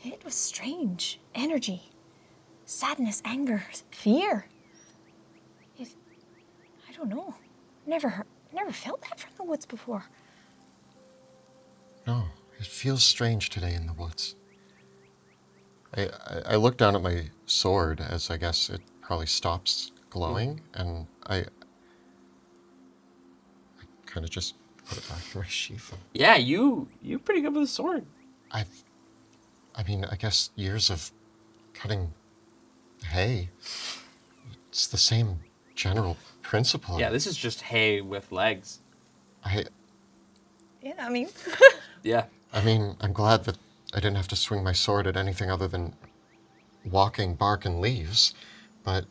it was strange. Energy, sadness, anger, fear. I don't know. Never felt that from the woods before. No, it feels strange today in the woods. I look down at my sword, as I guess it probably stops glowing, and I kind of just put it back in my sheath. Yeah, you're pretty good with a sword. I guess years of cutting hay. It's the same general principle. Yeah, this is just hay with legs. Yeah, I mean, Yeah. I'm glad that I didn't have to swing my sword at anything other than walking bark and leaves, but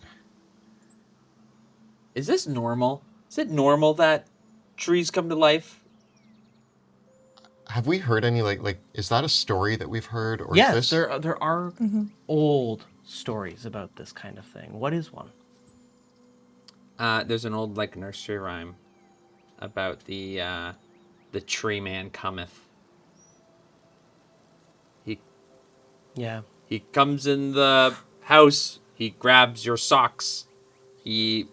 Is this normal? Is it normal that trees come to life? have we heard any, like, is that a story that we've heard, or Yes, is this? there are old stories about this kind of thing. What is one? There's an old like nursery rhyme about the tree man cometh. Yeah. He comes in the house, he grabs your socks, he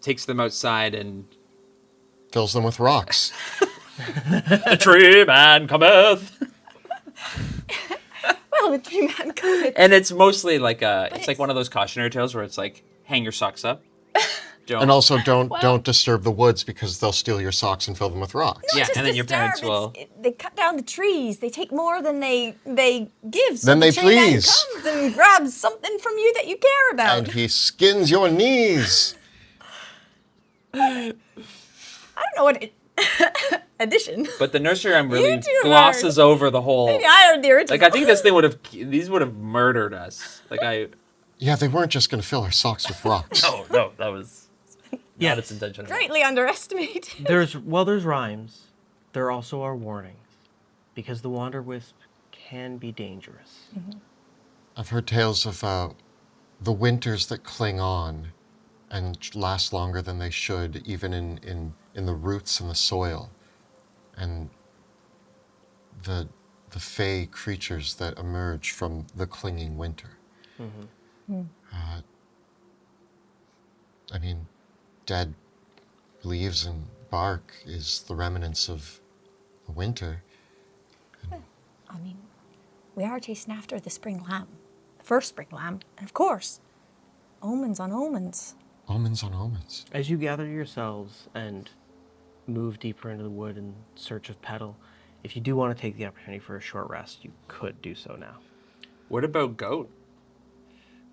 takes them outside, and Fills them with rocks. the tree man cometh. Well, the tree man cometh. And it's mostly like it's like one of those cautionary tales where it's like, hang your socks up. Don't. And also, don't disturb the woods because they'll steal your socks and fill them with rocks. Yeah, Just and then your disturb, parents will. they cut down the trees. They take more than they give. So Then the they tree man please. comes and grabs something from you that you care about. And he skins your knees. I don't know what addition. But the nursery rhyme really You too glosses over the whole. Maybe I heard the original. Like I think these would have murdered us. Yeah, they weren't just going to fill our socks with rocks. No, that was. Yeah, that's intentional. greatly underestimated. There's rhymes. There also are warnings, because the wander wisp can be dangerous. I've heard tales of the winters that cling on and last longer than they should, even in the roots and the soil, and the fey creatures that emerge from the clinging winter. I mean, dead leaves and bark is the remnants of the winter. I mean, we are chasing after the spring lamb, the first spring lamb, and of course, omens on omens. Omens on omens. As you gather yourselves and move deeper into the wood in search of Petal, if you do want to take the opportunity for a short rest, you could do so now. What about goat?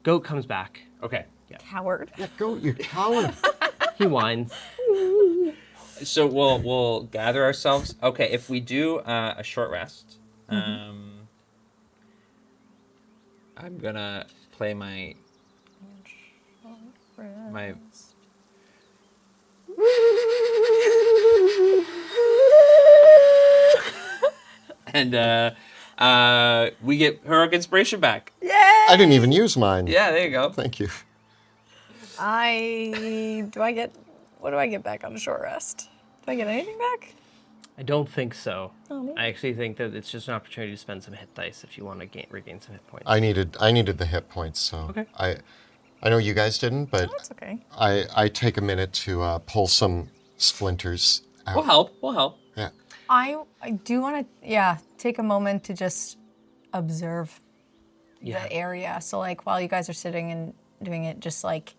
Goat comes back. Okay. Coward. Yeah, goat, you coward. He whines. So we'll gather ourselves. Okay, if we do a short rest, I'm gonna play my and we get heroic inspiration back. I didn't even use mine. Yeah, there you go. Thank you. What do I get back on a short rest? Do I get anything back? I don't think so. Oh, maybe. I actually think that it's just an opportunity to spend some hit dice if you want to regain some hit points. I needed the hit points, so Okay. I know you guys didn't, but That's okay. I take a minute to pull some splinters out. We'll help. Yeah. I do want to, take a moment to just observe the area. So, like, while you guys are sitting and doing it, just, like,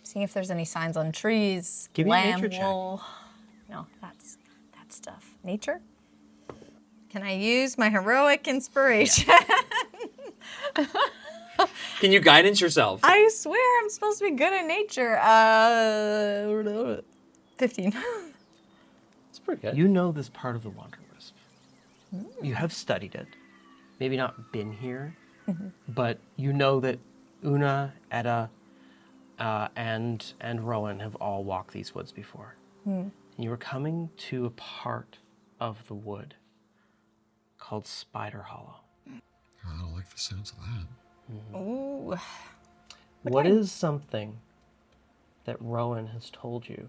seeing if there's any signs on trees, Give me a lamb, nature check. wool. No, that's that stuff. Nature? Can I use my heroic inspiration? Can you guidance yourself? I swear I'm supposed to be good at nature. 15. It's pretty good. You know this part of the Wander Wisp. You have studied it. Maybe not been here, but you know that Una, Etta, and Rowan have all walked these woods before. And you were coming to a part of the wood called Spider Hollow. I don't like the sounds of that. Ooh. What is something that Rowan has told you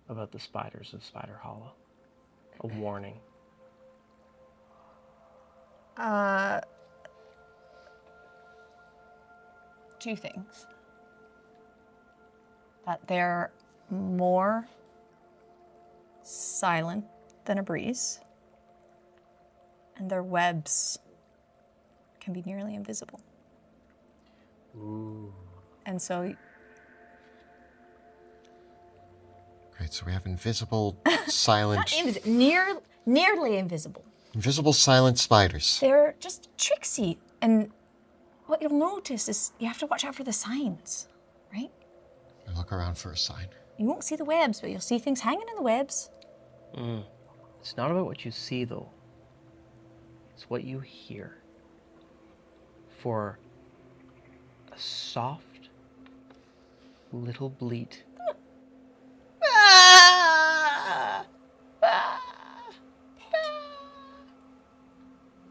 about the spiders of Spider Hollow? A warning. Two things. That they're more silent than a breeze, and their webs can be nearly invisible. Ooh. And so, Great, so we have invisible, silent, nearly invisible. invisible silent spiders. They're just tricksy, and what you'll notice is you have to watch out for the signs, right? I look around for a sign. You won't see the webs, but you'll see things hanging in the webs. It's not about what you see, though. It's what you hear. For a soft little bleat.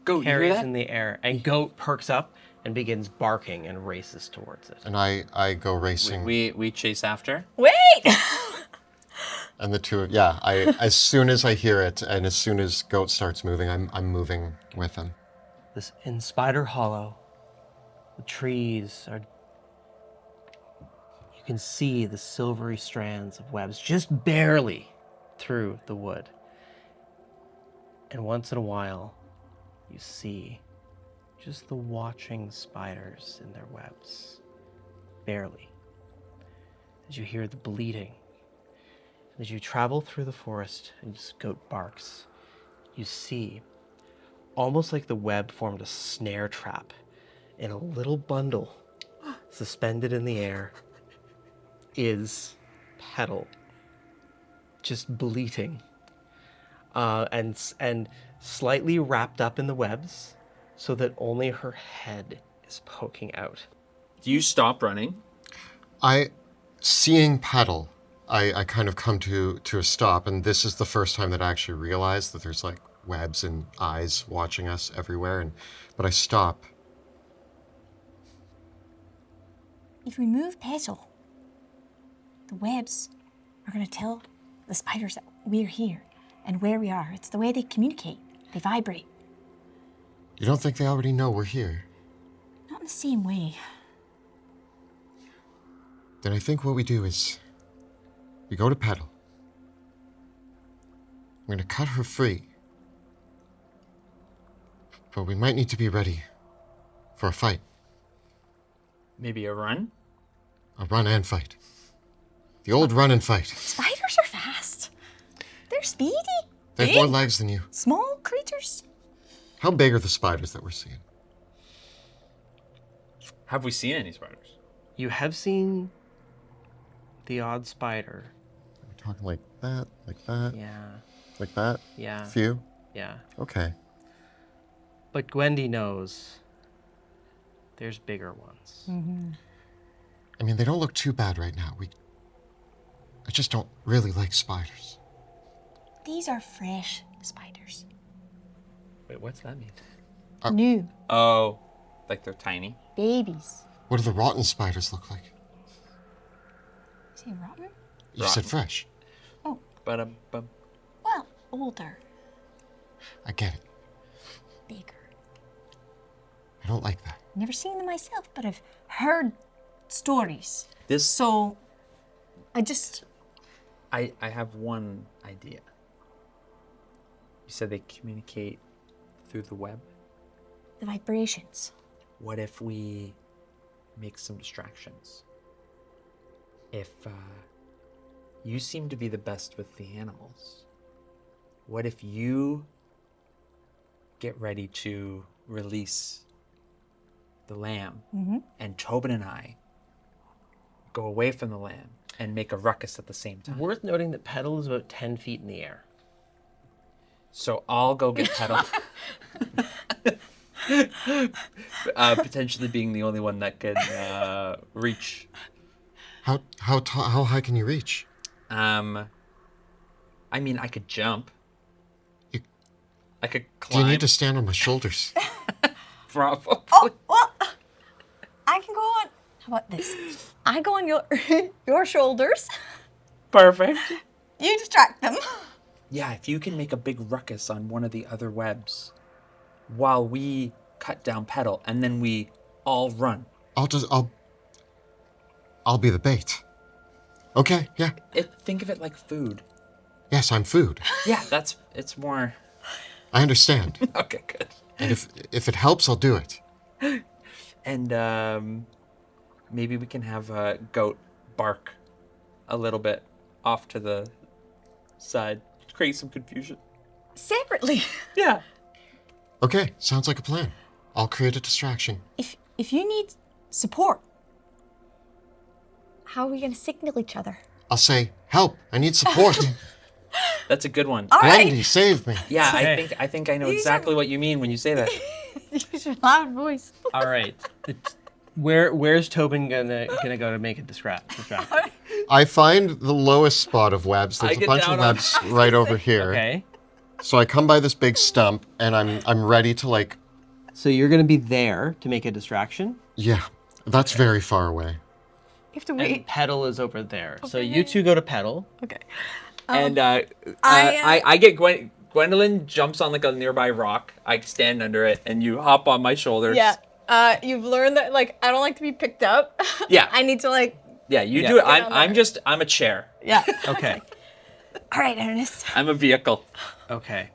Goat, you hear Carries that? in the air, and Goat perks up and begins barking and races towards it. And I go racing. We chase after. Wait! And the two, yeah, as soon as I hear it, and as soon as Goat starts moving, I'm moving with him. This in Spider Hollow, the trees are. You can see the silvery strands of webs just barely through the wood. And once in a while, you see just the watching spiders in their webs. Barely. As you hear the bleating. As you travel through the forest and just Goat barks, you see, almost like the web formed a snare trap in a little bundle suspended in the air, is Petal, just bleating, and slightly wrapped up in the webs, so that only her head is poking out. Do you stop running? Seeing Petal, I kind of come to a stop, and this is the first time that I actually realized that there's like webs and eyes watching us everywhere, but I stop. If we move Petal, the webs are going to tell the spiders that we're here and where we are. It's the way they communicate. They vibrate. You don't think they already know we're here? Not in the same way. Then I think what we do is we go to Petal. I'm going to cut her free. But we might need to be ready for a fight. Maybe a run? A run and fight. The old run and fight. Spiders are fast. They're speedy. They have more legs than you. Small creatures. How big are the spiders that we're seeing? Have we seen any spiders? You have seen the odd spider. Are we talking like that, Yeah, like that? yeah, Few? yeah. Okay. But Gwendy knows there's bigger ones. I mean, they don't look too bad right now. I just don't really like spiders. These are fresh spiders. Wait, what's that mean? New Oh, like they're tiny? babies. What do the rotten spiders look like? Is he rotten? You said fresh. But Well, older, I get it. bigger. I don't like that. Never seen them myself, but I've heard stories. this So, I have one idea. You said they communicate through the web. the vibrations. What if we make some distractions? If you seem to be the best with the animals, what if you get ready to release the lamb, and Tobin and I go away from the lamb and make a ruckus at the same time? Worth noting that Petal is about 10 feet in the air. So I'll go get Petal. Potentially being the only one that could reach. How high can you reach? I mean, I could jump. You- I could Do climb. you need to stand on my shoulders? Probably. Well, I can go on. How about this? I go on your shoulders. Perfect. You distract them. Yeah, if you can make a big ruckus on one of the other webs while we cut down Petal, and then we all run. I'll be the bait. Okay, yeah. Think of it like food. Yes, I'm food. Yeah, it's more. I understand. Okay, good. And if it helps, I'll do it. And maybe we can have a goat bark a little bit off to the side, create some confusion. Separately. Yeah. Okay, sounds like a plan. I'll create a distraction. If you need support, how are we going to signal each other? I'll say, help, I need support. That's a good one. Wendy, save me. Yeah, Okay. I think I know exactly what you mean when you say that. Use your loud voice. All right. Where's Tobin gonna go to make a distraction? I find the lowest spot of webs. I There's a get bunch down of on- webs right over here. Okay. So I come by this big stump, and I'm ready to like. So you're gonna be there to make a distraction. Yeah, that's very far away. You have to And wait. Pedal is over there. So you two go to Pedal. Okay. And I get Gwendolyn jumps on like a nearby rock. I stand under it, and you hop on my shoulders. Yeah. You've learned that like I don't like to be picked up. Yeah. I need to like. Yeah, you Yeah. do it. Get on I'm a chair. Yeah. Okay. All right, Ernest. I'm a vehicle. Okay.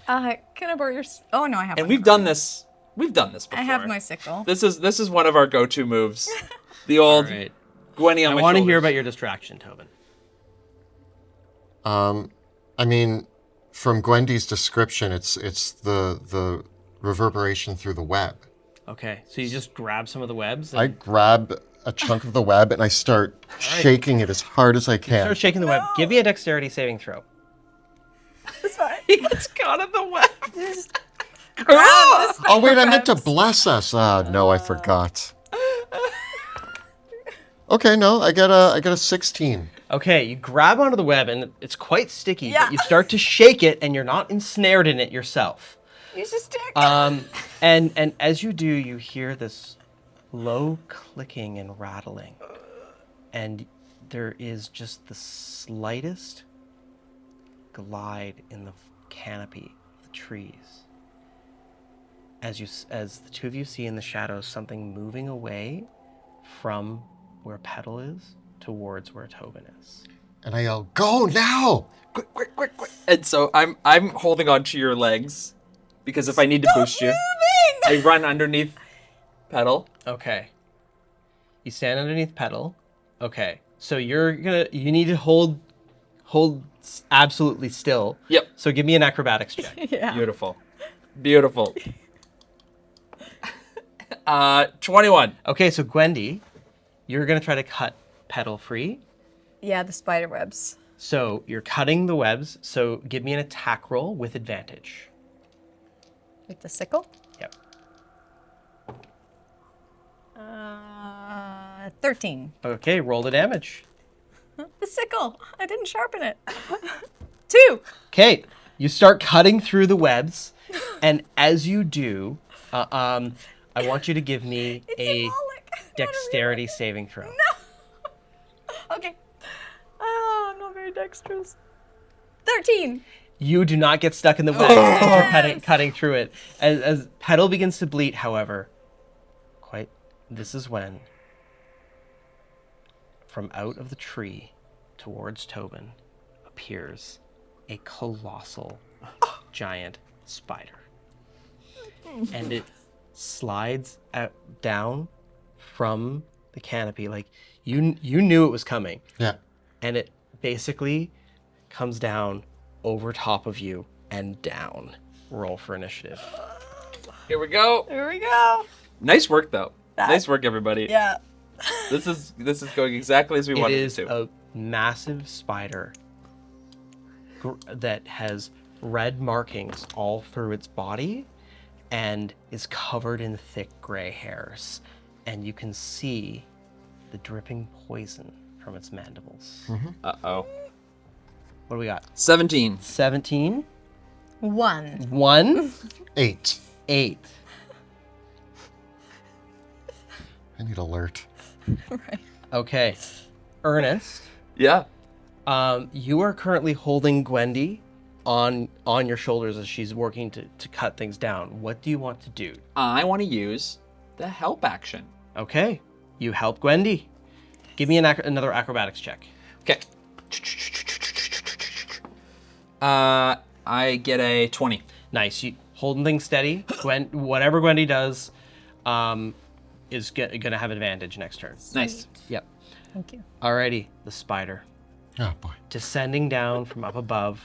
Can I borrow your? Oh no, I have. And one. we've done this. We've done this before. I have my sickle. This is one of our go-to moves. The old All right. Gwenny on I my want to hear shoulders. about your distraction, Tobin. I mean, from Gwendy's description, it's the reverberation through the web. Okay. So you just grab some of the webs. I And grab a chunk of the web and I start shaking it as hard as I can. start shaking the web. Give me a dexterity saving throw. He gets caught in the web. Oh wait, I meant to bless us. No, I forgot. Okay, no, I get a 16. Okay, you grab onto the web and it's quite sticky, but you start to shake it and you're not ensnared in it yourself. Use a stick. And as you do, you hear this low clicking and rattling. And there is just the slightest glide in the canopy of the trees. As the two of you see in the shadows something moving away from where Petal is towards where Tobin is. And I yell, "Go now!" Quick. And so I'm holding on to your legs because if I need to boost you, I run underneath Pedal. Okay. You stand underneath Petal. Okay. So you need to hold absolutely still. Yep. So give me an acrobatics check. Yeah. Beautiful. 21. Okay, so Gwendy, you're gonna try to cut Petal free. Yeah, the spider webs. So you're cutting the webs. So give me an attack roll with advantage. With the sickle. Yep. 13. Okay, roll the damage. The sickle. I didn't sharpen it. 2. Okay, you start cutting through the webs, and as you do, I want you to give me a symbolic. dexterity saving throw. Okay. Oh, I'm not very dexterous. 13. You do not get stuck in the web as you're cutting through it. As Petal begins to bleat, however, this is when, from out of the tree towards Tobin, appears a colossal, giant spider. And it slides down from the canopy. Like, you knew it was coming. Yeah. And it basically comes down over top of you and down. Roll for initiative. Here we go. Here we go. Nice work though. Nice work, everybody. Yeah. This is going exactly as we It wanted it is to. a massive spider that has red markings all through its body and is covered in thick gray hairs. And you can see the dripping poison from its mandibles. Uh-oh. What do we got? 17. 17, 1. 1, 8. 8. I need alert. Okay. Ernest, Yeah. you are currently holding Gwendy on your shoulders as she's working to cut things down. What do you want to do? I want to use the help action. Okay. You help Gwendy. Give me another acrobatics check. Okay. I get a 20. Nice. You holding things steady. Whatever Gwendy does is gonna have advantage next turn. Nice. Yep. Thank you. Alrighty. The spider. Oh boy. Descending down from up above,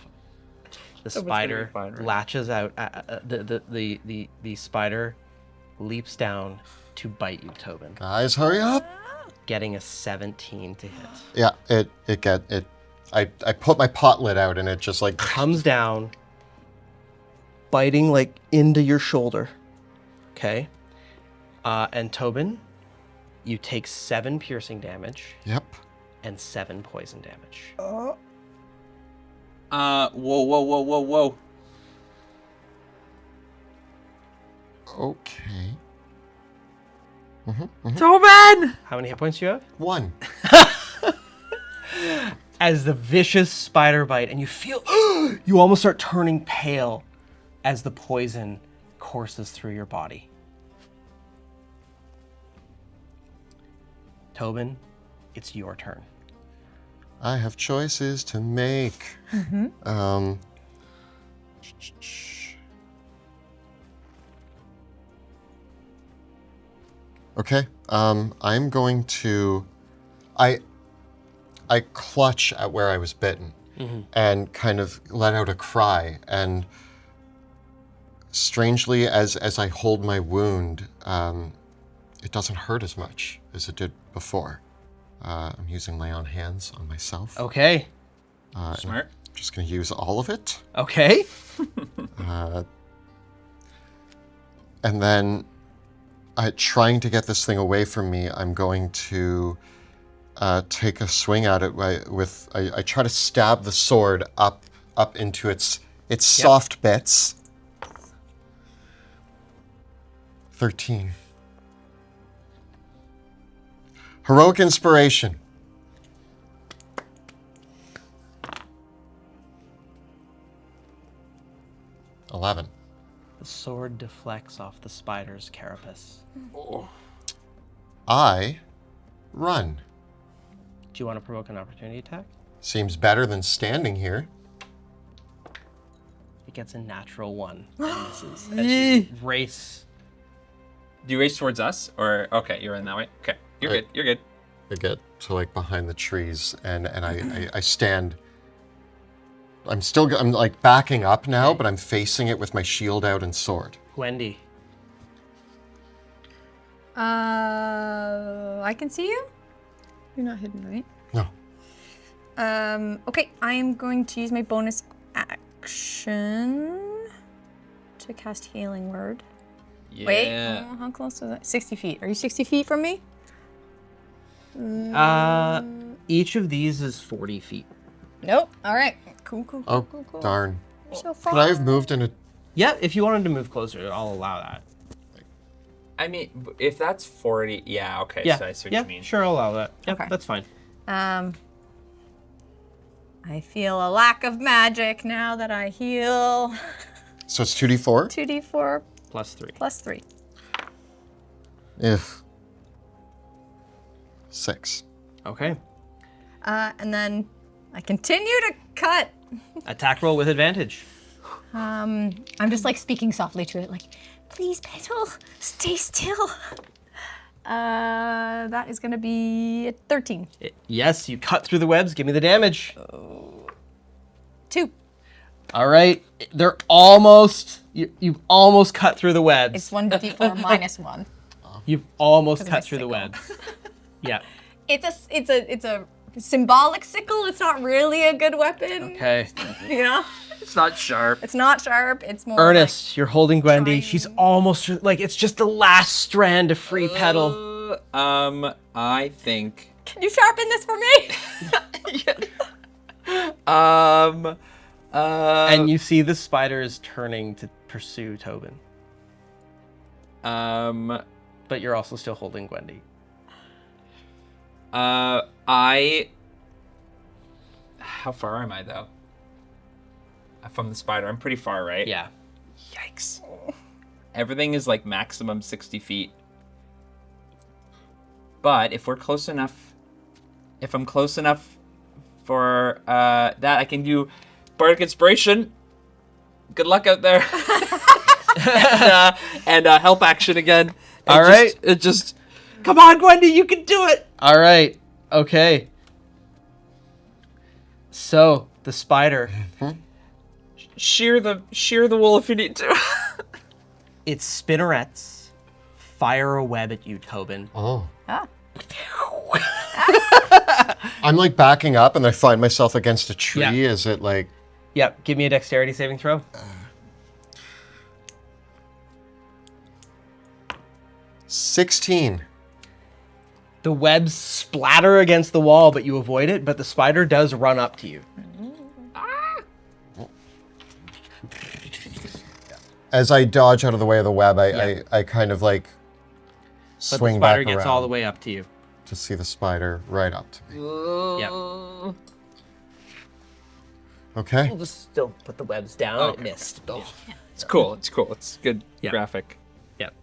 the spider fine, right? latches out. The spider leaps down to bite you, Tobin, Guys, hurry up. getting a 17 to hit. Yeah, it I put my pot lid out and it just like Comes down, biting like into your shoulder. Okay. And Tobin, you take 7 piercing damage Yep. and 7 poison damage. Whoa, whoa. Okay. Tobin! How many hit points do you have? 1. As the vicious spider bite, and you feel, you almost start turning pale as the poison courses through your body. Tobin, it's your turn. I have choices to make. Okay. I'm going to. I clutch at where I was bitten and kind of let out a cry. And strangely, as I hold my wound, it doesn't hurt as much as it did before. I'm using lay on hands on myself. Okay. Smart. I'm just going to use all of it. Okay. And then, trying to get this thing away from me, I'm going to take a swing at it with. I try to stab the sword up into its soft bits. 13. Heroic inspiration. $11. The sword deflects off the spider's carapace. I run. Do you want to provoke an opportunity attack? Seems better than standing here. It gets a natural 1 and misses as you race. Do you race towards us? Or, okay, you're in that way? Okay, you're good, you're good. I get to like behind the trees and I stand. I'm like backing up now, but I'm facing it with my shield out and sword. Wendy. I can see you? You're not hidden, right? No. Okay, I am going to use my bonus action to cast Healing Word. Yeah. Wait, how close is that? 60 feet. Are you 60 feet from me? Each of these is 40 feet. Nope. All right. Cool. Oh, darn. So far. Could I have moved in a... Yeah, if you wanted to move closer, I'll allow that. I mean, if that's 40, yeah, okay, Yeah, so I see what yeah, you mean. sure, I'll allow that. Yeah, Okay. that's fine. I feel a lack of magic now that I heal. So it's 2d4? 2d4 Plus 3. plus 3. If. 6. Okay. And then I continue to cut. Attack roll with advantage. I'm just like speaking softly to it, like, please, Petal, stay still. That is going to be a 13. Yes, you cut through the webs. Give me the damage. 2. All right. They're almost... You've almost cut through the webs. It's 1d4 minus 1. You've almost of cut my through the sickle. webs. Yeah. It's a symbolic sickle. It's not really a good weapon. Okay. You know? It's not sharp. It's not sharp. It's more Ernest, you're holding Gwendy. trying- She's almost... Like, it's just the last strand of free petal. I think... Like, can you sharpen this for me? And you see the spider is turning to pursue Tobin. But you're also still holding Gwendy. How far am I, though? From the spider, I'm pretty far, right? Yeah. Yikes. Everything is like maximum 60 feet. But if we're close enough, if I'm close enough for that, I can do Bardic Inspiration. Good luck out there. and help action again. All right. Come on, Gwendy, you can do it. All right. Okay. So the spider, Shear the wool if you need to. its spinnerets fire a web at you, Tobin. Oh. Ah. I'm like backing up and I find myself against a tree. Yeah. Is it like... Yep, give me a dexterity saving throw. 16. The webs splatter against the wall, but you avoid it, but the spider does run up to you. As I dodge out of the way of the web, I kind of like But swing the spider back gets around all the way up to you. to see the spider right up to me. Yep. Okay. We'll just still put the webs down. It missed. It's cool. It's cool. It's good graphic. Yep.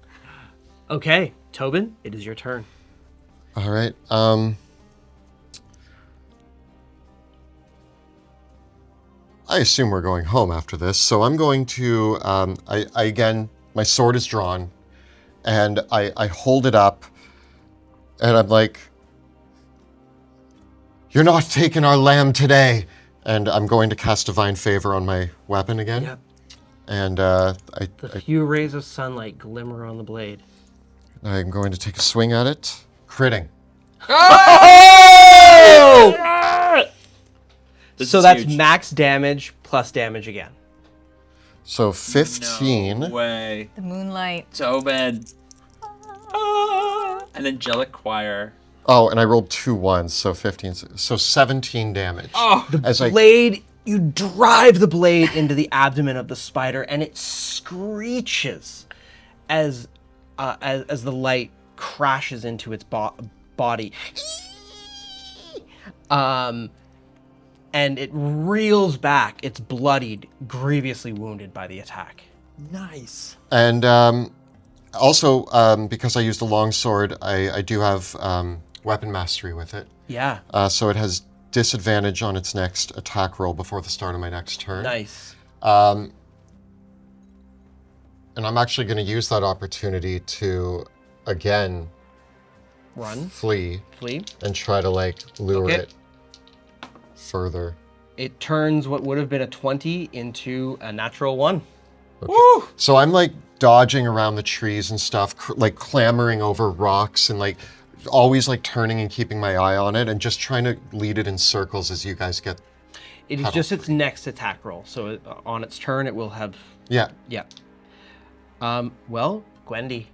Okay, Tobin, it is your turn. All right. I assume we're going home after this, so I'm going to, I again, my sword is drawn, and I hold it up, and I'm like, "You're not taking our lamb today!" And I'm going to cast Divine Favor on my weapon again. Yep. And The few rays of sunlight glimmer on the blade. I'm going to take a swing at it. Critting. This So is that's huge. max damage plus damage again. So 15. No way. The moonlight. Tobin. An angelic choir. Oh, and I rolled 2 ones, so 15. So 17 damage. Oh, As I Blade, you drive the blade into the abdomen of the spider, and it screeches as the light crashes into its body. And it reels back. It's bloodied, grievously wounded by the attack. nice. And also, because I used a longsword, I do have weapon mastery with it. Yeah, So it has disadvantage on its next attack roll before the start of my next turn. nice. And I'm actually going to use that opportunity to, again, Run, flee flee. and try to, like, lure Okay. it further. It turns what would have been a 20 into a natural 1. Okay. So I'm like dodging around the trees and stuff, like clambering over rocks and like always like turning and keeping my eye on it and just trying to lead it in circles as you guys get. It is just its next attack roll. So on its turn, it will have. Yeah. Yeah. Well, Gwendy.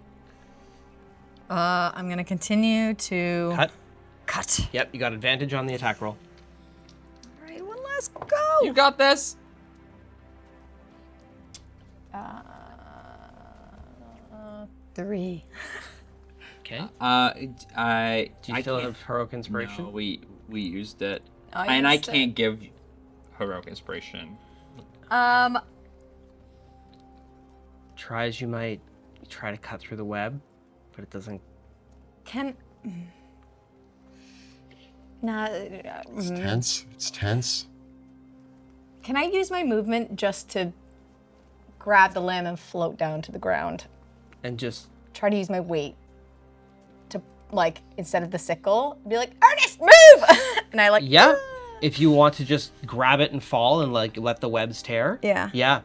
I'm gonna continue to Cut. cut. Yep, you got advantage on the attack roll. All right, one last go. You got this. 3. Okay. I. Do you still have heroic inspiration? No, we used it, I and I used it. can't give heroic inspiration. Try as you might, you try to cut through the web, but it doesn't. Can. Nah. It's tense. It's tense. Can I use my movement just to grab the lamb and float down to the ground? And just. Try to use my weight to, like, instead of the sickle, be like, Ernest, move! And I, like, Yeah. If you want to just grab it and fall and like let the webs tear. Yeah. Yeah.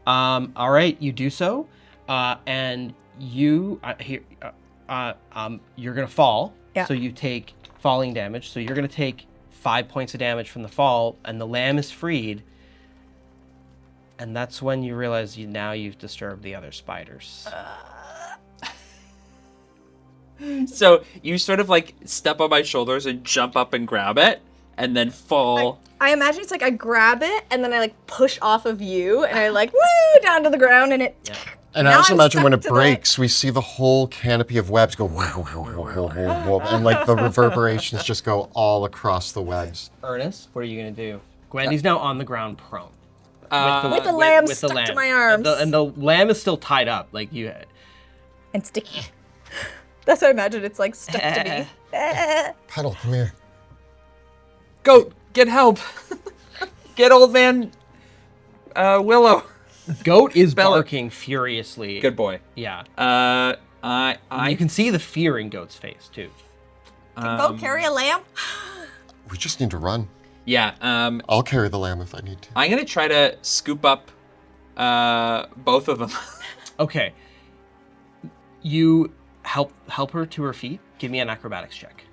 All right, you do so, and you you're gonna fall. Yeah. So you take falling damage. So you're gonna take 5 points of damage from the fall, and the lamb is freed. And that's when you realize you've disturbed the other spiders. So you sort of like step on my shoulders and jump up and grab it, and then fall. I imagine it's like I grab it and then I like push off of you and I like woo down to the ground and it. Yeah. And I Now also I'm imagine when stuck it to the- breaks, we see the whole canopy of webs go whoa, whoa, whoa, whoa, whoa, whoa, and like the reverberations just go all across the webs. Ernest, what are you gonna do? Gwendy's now on the ground prone. With the lamb stuck to my arms. And the lamb is still tied up, like you. And sticky. That's what I imagine it's like stuck to me. Petal, come here. Goat, get help! Get old man Willow. Goat is Bella. barking furiously. Good boy. Yeah. I You can see the fear in Goat's face too. Go carry a lamb. We just need to run. yeah. I'll carry the lamb if I need to. I'm gonna try to scoop up both of them. Okay. You help her to her feet. Give me an acrobatics check.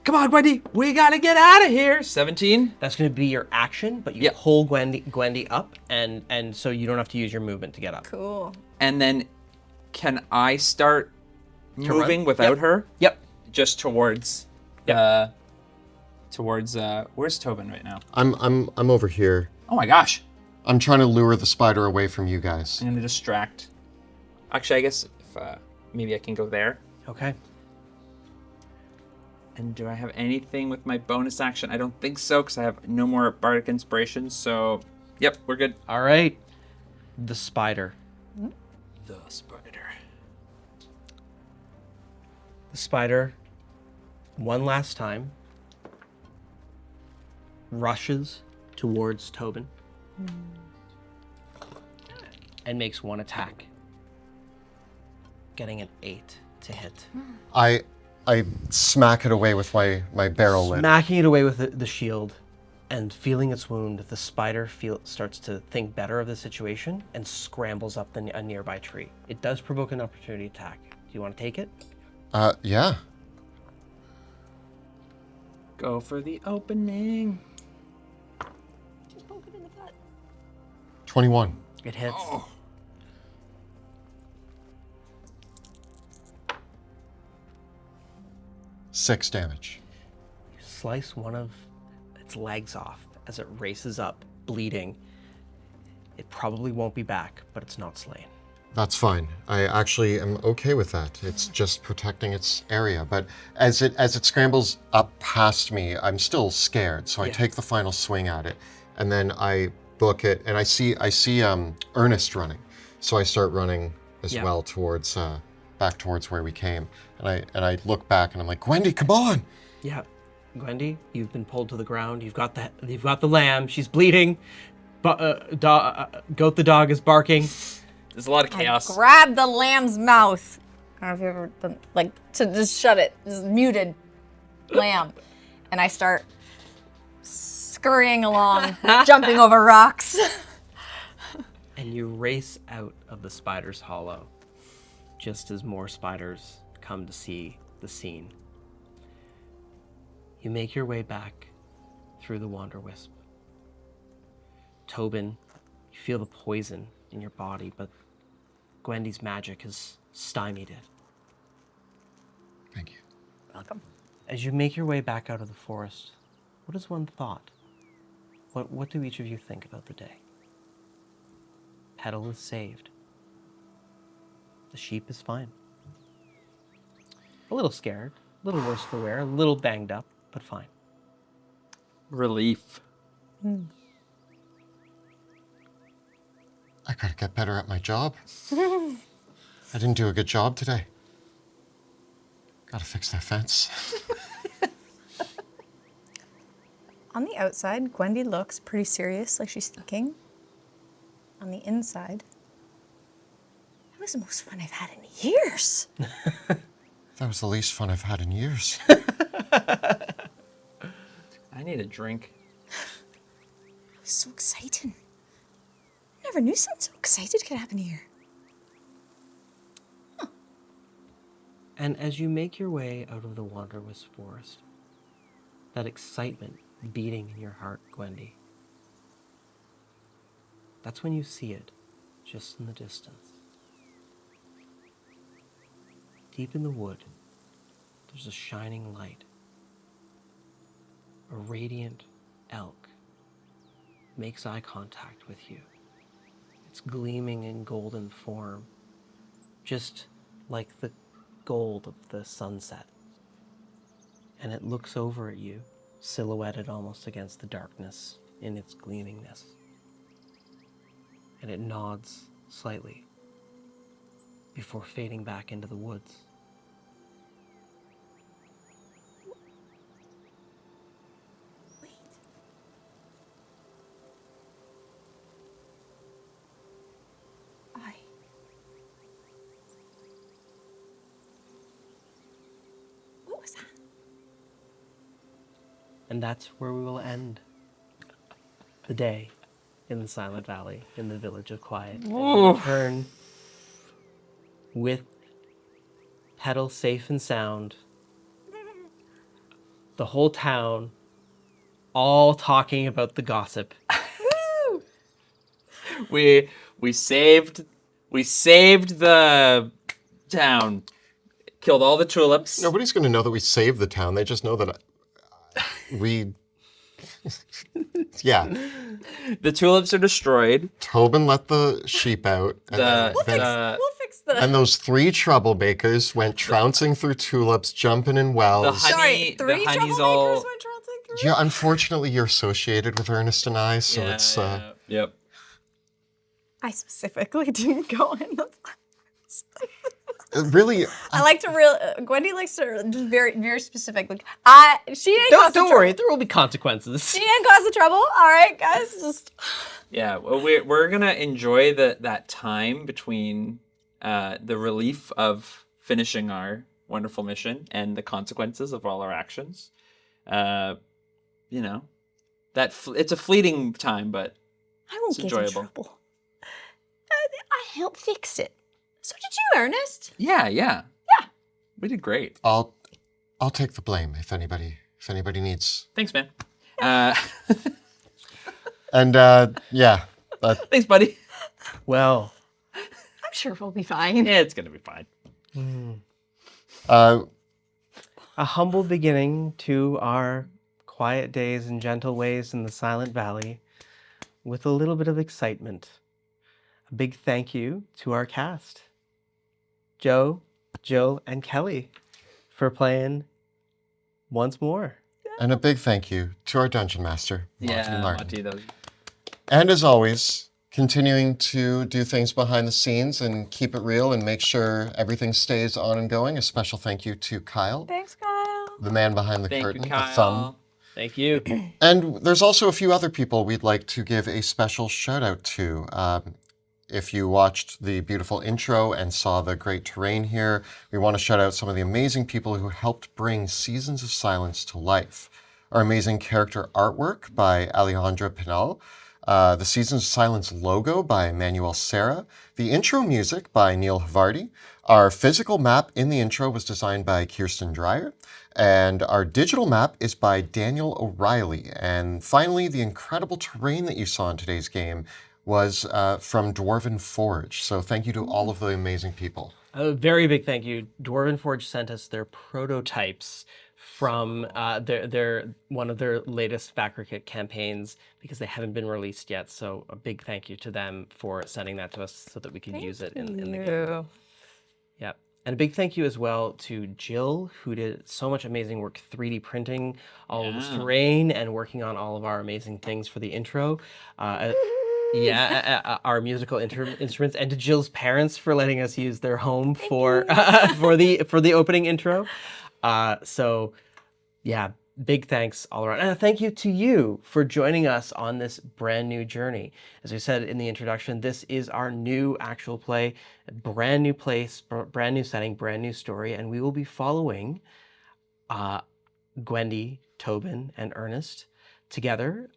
Come on, Gwendy. We gotta get out of here. 17. That's going to be your action, but you Yep. pull Gwendy up, and so you don't have to use your movement to get up. Cool. And then can I start moving run? without Yep. her? Yep. Just towards where's Tobin right now? I'm over here. Oh my gosh. I'm trying to lure the spider away from you guys. I'm gonna distract. Actually, I guess if maybe I can go there. Okay. And do I have anything with my bonus action? I don't think so, because I have no more bardic inspiration. So, yep, we're good. All right. The spider. The spider. The spider, one last time, rushes towards Tobin and makes one attack, getting an 8 to hit. I smack it away with my barrel lid. Smacking it away with the shield and feeling its wound, the spider starts to think better of the situation and scrambles up a nearby tree. It does provoke an opportunity attack. Do you want to take it? Yeah. Go for the opening. Just poke it in the butt. 21. It hits. Oh. Six damage. You slice one of its legs off as it races up, bleeding. It probably won't be back, but it's not slain. That's fine. I actually am okay with that. It's just protecting its area. But as it scrambles up past me, I'm still scared. So I Yeah. take the final swing at it, and then I book it, and I see Ernest running. So I start running as Yeah. well towards back towards where we came. And I look back, and I'm like, Gwendy, come on! Yeah, Gwendy, you've been pulled to the ground. You've got the lamb. She's bleeding. But Goat the dog is barking. There's a lot of chaos. I grab the lamb's mouth. I don't know if you've ever done, like, to just shut it, just muted lamb. And I start scurrying along, jumping over rocks. And you race out of the spider's hollow, just as more spiders come to see the scene. You make your way back through the Wander Wisp. Tobin, you feel the poison in your body, but Gwendy's magic has stymied it. Thank you. Welcome. As you make your way back out of the forest, what is one thought? What do each of you think about the day? Petal is saved. The sheep is fine. A little scared, a little worse for wear, a little banged up, but fine. Relief. I gotta get better at my job. I didn't do a good job today. Gotta fix that fence. On the outside, Gwendy looks pretty serious, like she's thinking. On the inside, that was the most fun I've had in years. That was the least fun I've had in years. I need a drink. It was so exciting. Never knew something so excited could happen here. And as you make your way out of the Wanderless Forest, that excitement beating in your heart, Gwendy, that's when you see it, just in the distance. Deep in the wood, there's a shining light. A radiant elk makes eye contact with you. It's gleaming in golden form, just like the gold of the sunset. And it looks over at you, silhouetted almost against the darkness in its gleamingness. And it nods slightly before fading back into the woods. Wait. What was that? And that's where we will end the day in the Silent Valley, in the Village of Quiet. And return with Petal safe and sound the whole town, all talking about the gossip. We saved the town. Killed all the tulips. Nobody's going to know that we saved the town. They just know that we... Yeah. The tulips are destroyed. Tobin let the sheep out. And We'll fix the. and those 3 troublemakers went trouncing through tulips, jumping in The wells. honey, Sorry, 3 the honey's troublemakers all. went trouncing through? Yeah, unfortunately, you're associated with Ernest and I, so it's... Yep. I specifically didn't go in the. Really... I like to Gwendy likes to just very, very specific. Like, she didn't cause the Don't worry, trouble. there will be consequences. She didn't cause the trouble. All right, guys, just. Yeah, well, we're gonna enjoy that time between the relief of finishing our wonderful mission and the consequences of all our actions. You know, it's a fleeting time, but I won't It's get enjoyable. in trouble. I helped fix it. So did you, Ernest. yeah, we did great. I'll take the blame if anybody needs. Thanks, man. And yeah, Thanks, buddy. Well, I'm sure we'll be fine. Yeah, it's gonna be fine. a humble beginning to our quiet days and gentle ways in the Silent Valley with a little bit of excitement. A big thank you to our cast, Joe, Jill, and Kelly, for playing once more. and a big thank you to our dungeon master, Monty Martin. Monty, those. And as always, continuing to do things behind the scenes and keep it real and make sure everything stays on and going. A special thank you to Kyle, Thanks, Kyle. the man behind the Thank curtain, you, the Kyle. thumb. Thank you. And there's also a few other people we'd like to give a special shout out to. If you watched the beautiful intro and saw the great terrain here, we want to shout out some of the amazing people who helped bring Seasons of Silence to life. Our amazing character artwork by Alejandra Pinal, the Seasons of Silence logo by Manuel Serra, the intro music by Neil Haverty, our physical map in the intro was designed by Kierston Drier, and our digital map is by Daniel O'Reilly. And finally, the incredible terrain that you saw in today's game was from Dwarven Forge. So thank you to all of the amazing people. A very big thank you. Dwarven Forge sent us their prototypes from their one of their latest backer kit campaigns because they haven't been released yet. So a big thank you to them for sending that to us so that we could use it in the game. Yep. And a big thank you as well to Jill, who did so much amazing work 3D printing all of this terrain and working on all of our amazing things for the intro. Our musical instruments, and to Jill's parents for letting us use their home for the opening intro. So, yeah, big thanks all around. And a thank you to you for joining us on this brand new journey. As we said in the introduction, this is our new actual play, a brand new place, brand new setting, brand new story, and we will be following Gwendy, Tobin, and Ernest together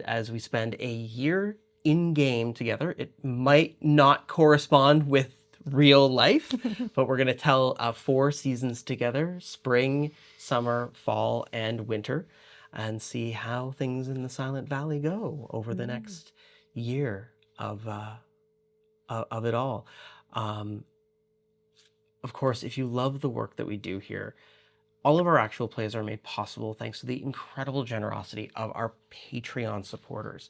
as we spend a year in-game together. It might not correspond with real life, but we're going to tell 4 seasons together, spring, summer, fall, and winter, and see how things in the Silent Valley go over the next year of it all. Of course, if you love the work that we do here, all of our actual plays are made possible thanks to the incredible generosity of our Patreon supporters.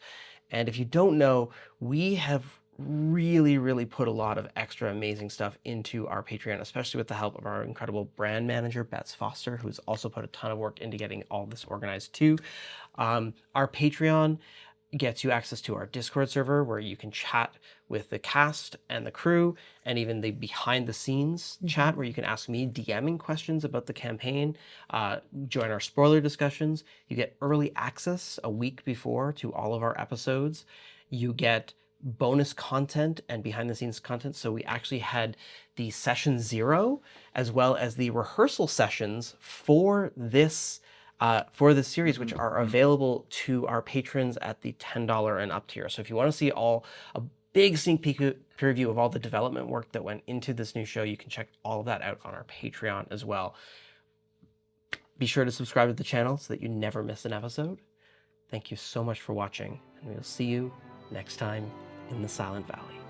And if you don't know, we have really put a lot of extra amazing stuff into our Patreon, especially with the help of our incredible brand manager, Bets Foster, who's also put a ton of work into getting all this organized too. Our Patreon gets you access to our Discord server where you can chat with the cast and the crew, and even the behind the scenes chat where you can ask me DMing questions about the campaign, join our spoiler discussions. You get early access a week before to all of our episodes. You get bonus content and behind the scenes content. So we actually had the session 0 as well as the rehearsal sessions for this series, which are available to our patrons at the $10 and up tier. So if you want to see a big sneak peek preview of all the development work that went into this new show, you can check all of that out on our Patreon as well. Be sure to subscribe to the channel so that you never miss an episode. Thank you so much for watching, and we will see you next time in the Silent Valley.